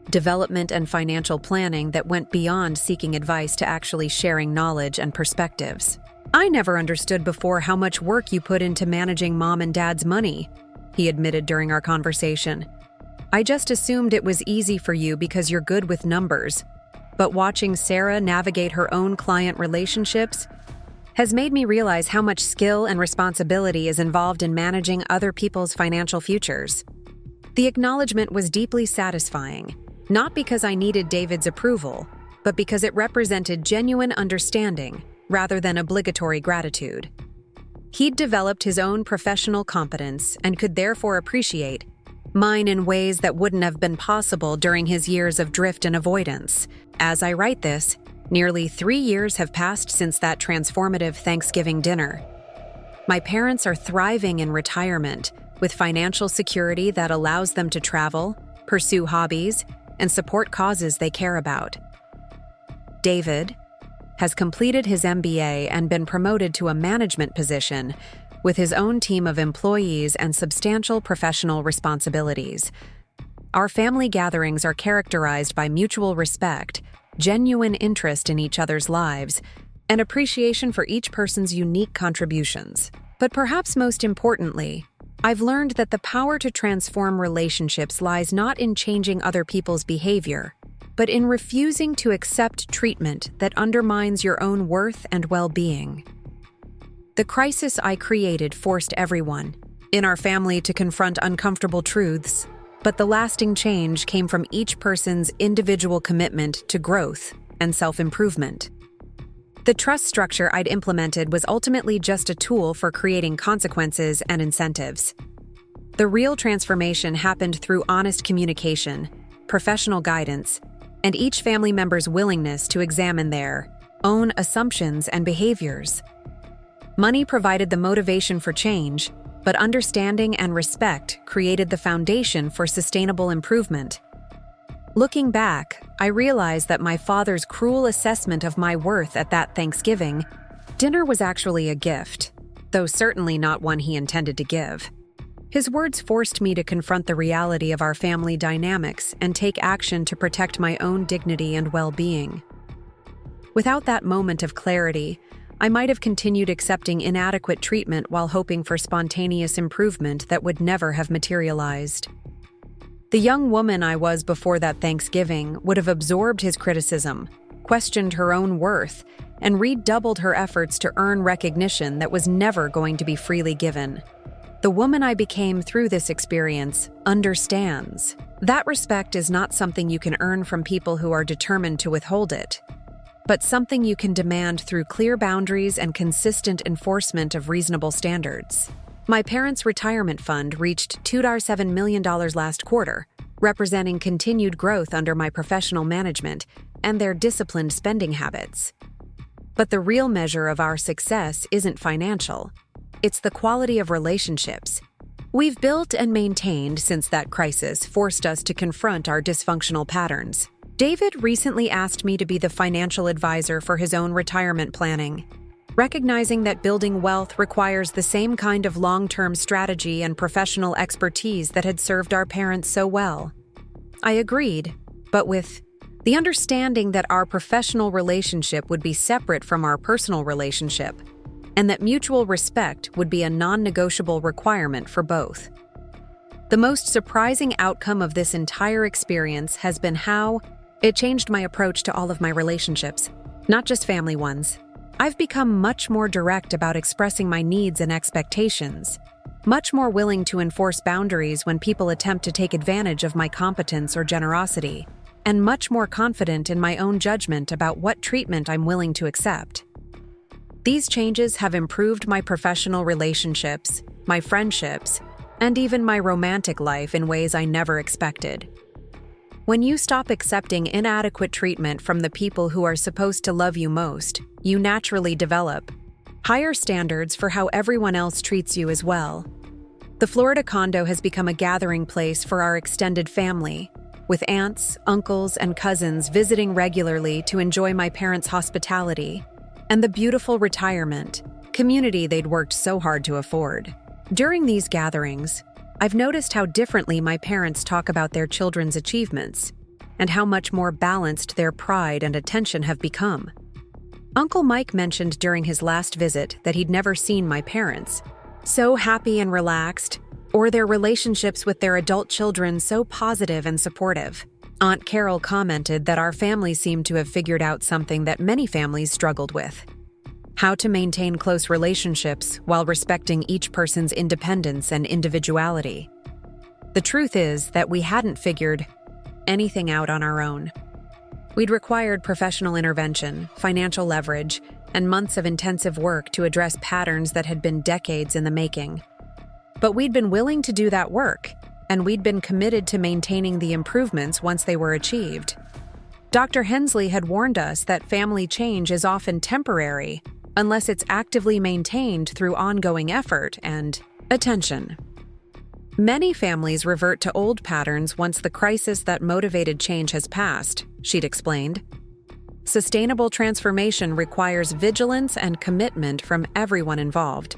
development, and financial planning that went beyond seeking advice to actually sharing knowledge and perspectives. "I never understood before how much work you put into managing Mom and Dad's money," he admitted during our conversation. "I just assumed it was easy for you because you're good with numbers. But watching Sarah navigate her own client relationships has made me realize how much skill and responsibility is involved in managing other people's financial futures." The acknowledgement was deeply satisfying, not because I needed David's approval, but because it represented genuine understanding rather than obligatory gratitude. He'd developed his own professional competence and could therefore appreciate mine in ways that wouldn't have been possible during his years of drift and avoidance. As I write this, nearly 3 years have passed since that transformative Thanksgiving dinner. My parents are thriving in retirement with financial security that allows them to travel, pursue hobbies, and support causes they care about. David has completed his MBA and been promoted to a management position with his own team of employees and substantial professional responsibilities. Our family gatherings are characterized by mutual respect, genuine interest in each other's lives, and appreciation for each person's unique contributions. But perhaps most importantly, I've learned that the power to transform relationships lies not in changing other people's behavior, but in refusing to accept treatment that undermines your own worth and well-being. The crisis I created forced everyone in our family to confront uncomfortable truths, but the lasting change came from each person's individual commitment to growth and self-improvement. The trust structure I'd implemented was ultimately just a tool for creating consequences and incentives. The real transformation happened through honest communication, professional guidance, and each family member's willingness to examine their own assumptions and behaviors. Money provided the motivation for change, but understanding and respect created the foundation for sustainable improvement. Looking back, I realized that my father's cruel assessment of my worth at that Thanksgiving dinner was actually a gift, though certainly not one he intended to give. His words forced me to confront the reality of our family dynamics and take action to protect my own dignity and well-being. Without that moment of clarity, I might have continued accepting inadequate treatment while hoping for spontaneous improvement that would never have materialized. The young woman I was before that Thanksgiving would have absorbed his criticism, questioned her own worth, and redoubled her efforts to earn recognition that was never going to be freely given. The woman I became through this experience understands. That respect is not something you can earn from people who are determined to withhold it, but something you can demand through clear boundaries and consistent enforcement of reasonable standards. My parents' retirement fund reached $2.7 million last quarter, representing continued growth under my professional management and their disciplined spending habits. But the real measure of our success isn't financial. It's the quality of relationships we've built and maintained since that crisis forced us to confront our dysfunctional patterns. David recently asked me to be the financial advisor for his own retirement planning, recognizing that building wealth requires the same kind of long-term strategy and professional expertise that had served our parents so well. I agreed, but with the understanding that our professional relationship would be separate from our personal relationship, and that mutual respect would be a non-negotiable requirement for both. The most surprising outcome of this entire experience has been how it changed my approach to all of my relationships, not just family ones. I've become much more direct about expressing my needs and expectations, much more willing to enforce boundaries when people attempt to take advantage of my competence or generosity, and much more confident in my own judgment about what treatment I'm willing to accept. These changes have improved my professional relationships, my friendships, and even my romantic life in ways I never expected. When you stop accepting inadequate treatment from the people who are supposed to love you most, you naturally develop higher standards for how everyone else treats you as well. The Florida condo has become a gathering place for our extended family, with aunts, uncles, and cousins visiting regularly to enjoy my parents' hospitality and the beautiful retirement community they'd worked so hard to afford. During these gatherings, I've noticed how differently my parents talk about their children's achievements and how much more balanced their pride and attention have become. Uncle Mike mentioned during his last visit that he'd never seen my parents so happy and relaxed, or their relationships with their adult children so positive and supportive. Aunt Carol commented that our family seemed to have figured out something that many families struggled with: how to maintain close relationships while respecting each person's independence and individuality. The truth is that we hadn't figured anything out on our own. We'd required professional intervention, financial leverage, and months of intensive work to address patterns that had been decades in the making. But we'd been willing to do that work, and we'd been committed to maintaining the improvements once they were achieved. Dr. Hensley had warned us that family change is often temporary unless it's actively maintained through ongoing effort and attention. Many families revert to old patterns once the crisis that motivated change has passed, she'd explained. Sustainable transformation requires vigilance and commitment from everyone involved.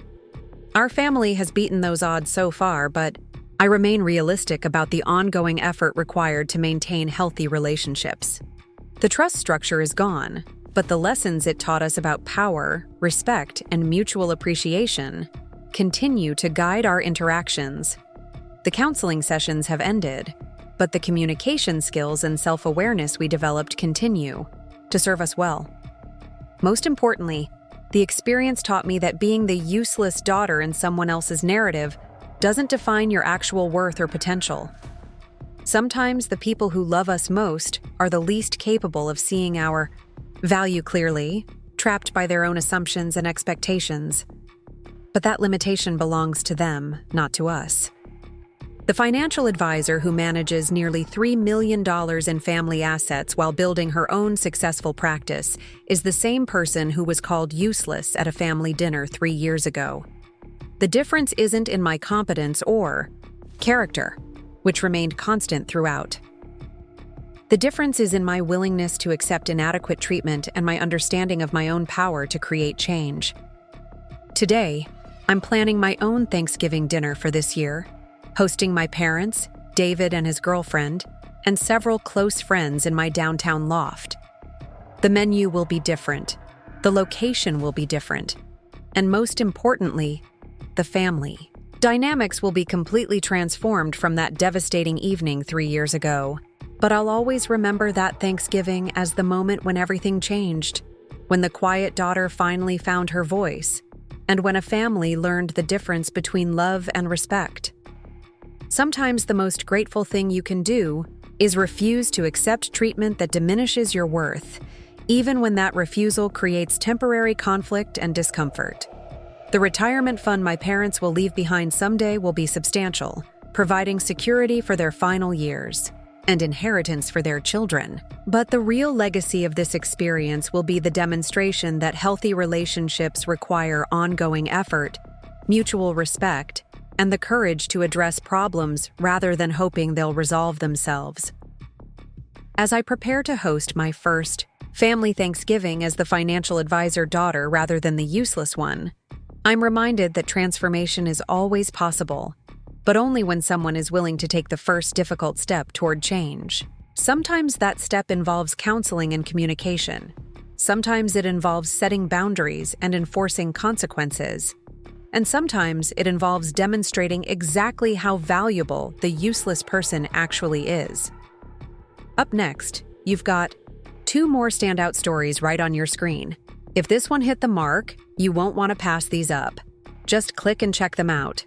Our family has beaten those odds so far, but I remain realistic about the ongoing effort required to maintain healthy relationships. The trust structure is gone, but the lessons it taught us about power, respect, and mutual appreciation continue to guide our interactions. The counseling sessions have ended, but the communication skills and self-awareness we developed continue to serve us well. Most importantly, the experience taught me that being the useless daughter in someone else's narrative doesn't define your actual worth or potential. Sometimes the people who love us most are the least capable of seeing our value clearly, trapped by their own assumptions and expectations. But that limitation belongs to them, not to us. The financial advisor who manages nearly $3 million in family assets while building her own successful practice is the same person who was called useless at a family dinner 3 years ago. The difference isn't in my competence or character, which remained constant throughout. The difference is in my willingness to accept inadequate treatment and my understanding of my own power to create change. Today, I'm planning my own Thanksgiving dinner for this year, hosting my parents, David and his girlfriend, and several close friends in my downtown loft. The menu will be different, the location will be different, and most importantly, the family dynamics will be completely transformed from that devastating evening 3 years ago. But I'll always remember that Thanksgiving as the moment when everything changed, when the quiet daughter finally found her voice, and when a family learned the difference between love and respect. Sometimes the most grateful thing you can do is refuse to accept treatment that diminishes your worth, even when that refusal creates temporary conflict and discomfort. The retirement fund my parents will leave behind someday will be substantial, providing security for their final years and inheritance for their children. But the real legacy of this experience will be the demonstration that healthy relationships require ongoing effort, mutual respect, and the courage to address problems rather than hoping they'll resolve themselves. As I prepare to host my first family Thanksgiving as the financial advisor daughter rather than the useless one, I'm reminded that transformation is always possible, but only when someone is willing to take the first difficult step toward change. Sometimes that step involves counseling and communication. Sometimes it involves setting boundaries and enforcing consequences. And sometimes it involves demonstrating exactly how valuable the useless person actually is. Up next, you've got 2 more standout stories right on your screen. If this one hit the mark, you won't want to pass these up. Just click and check them out.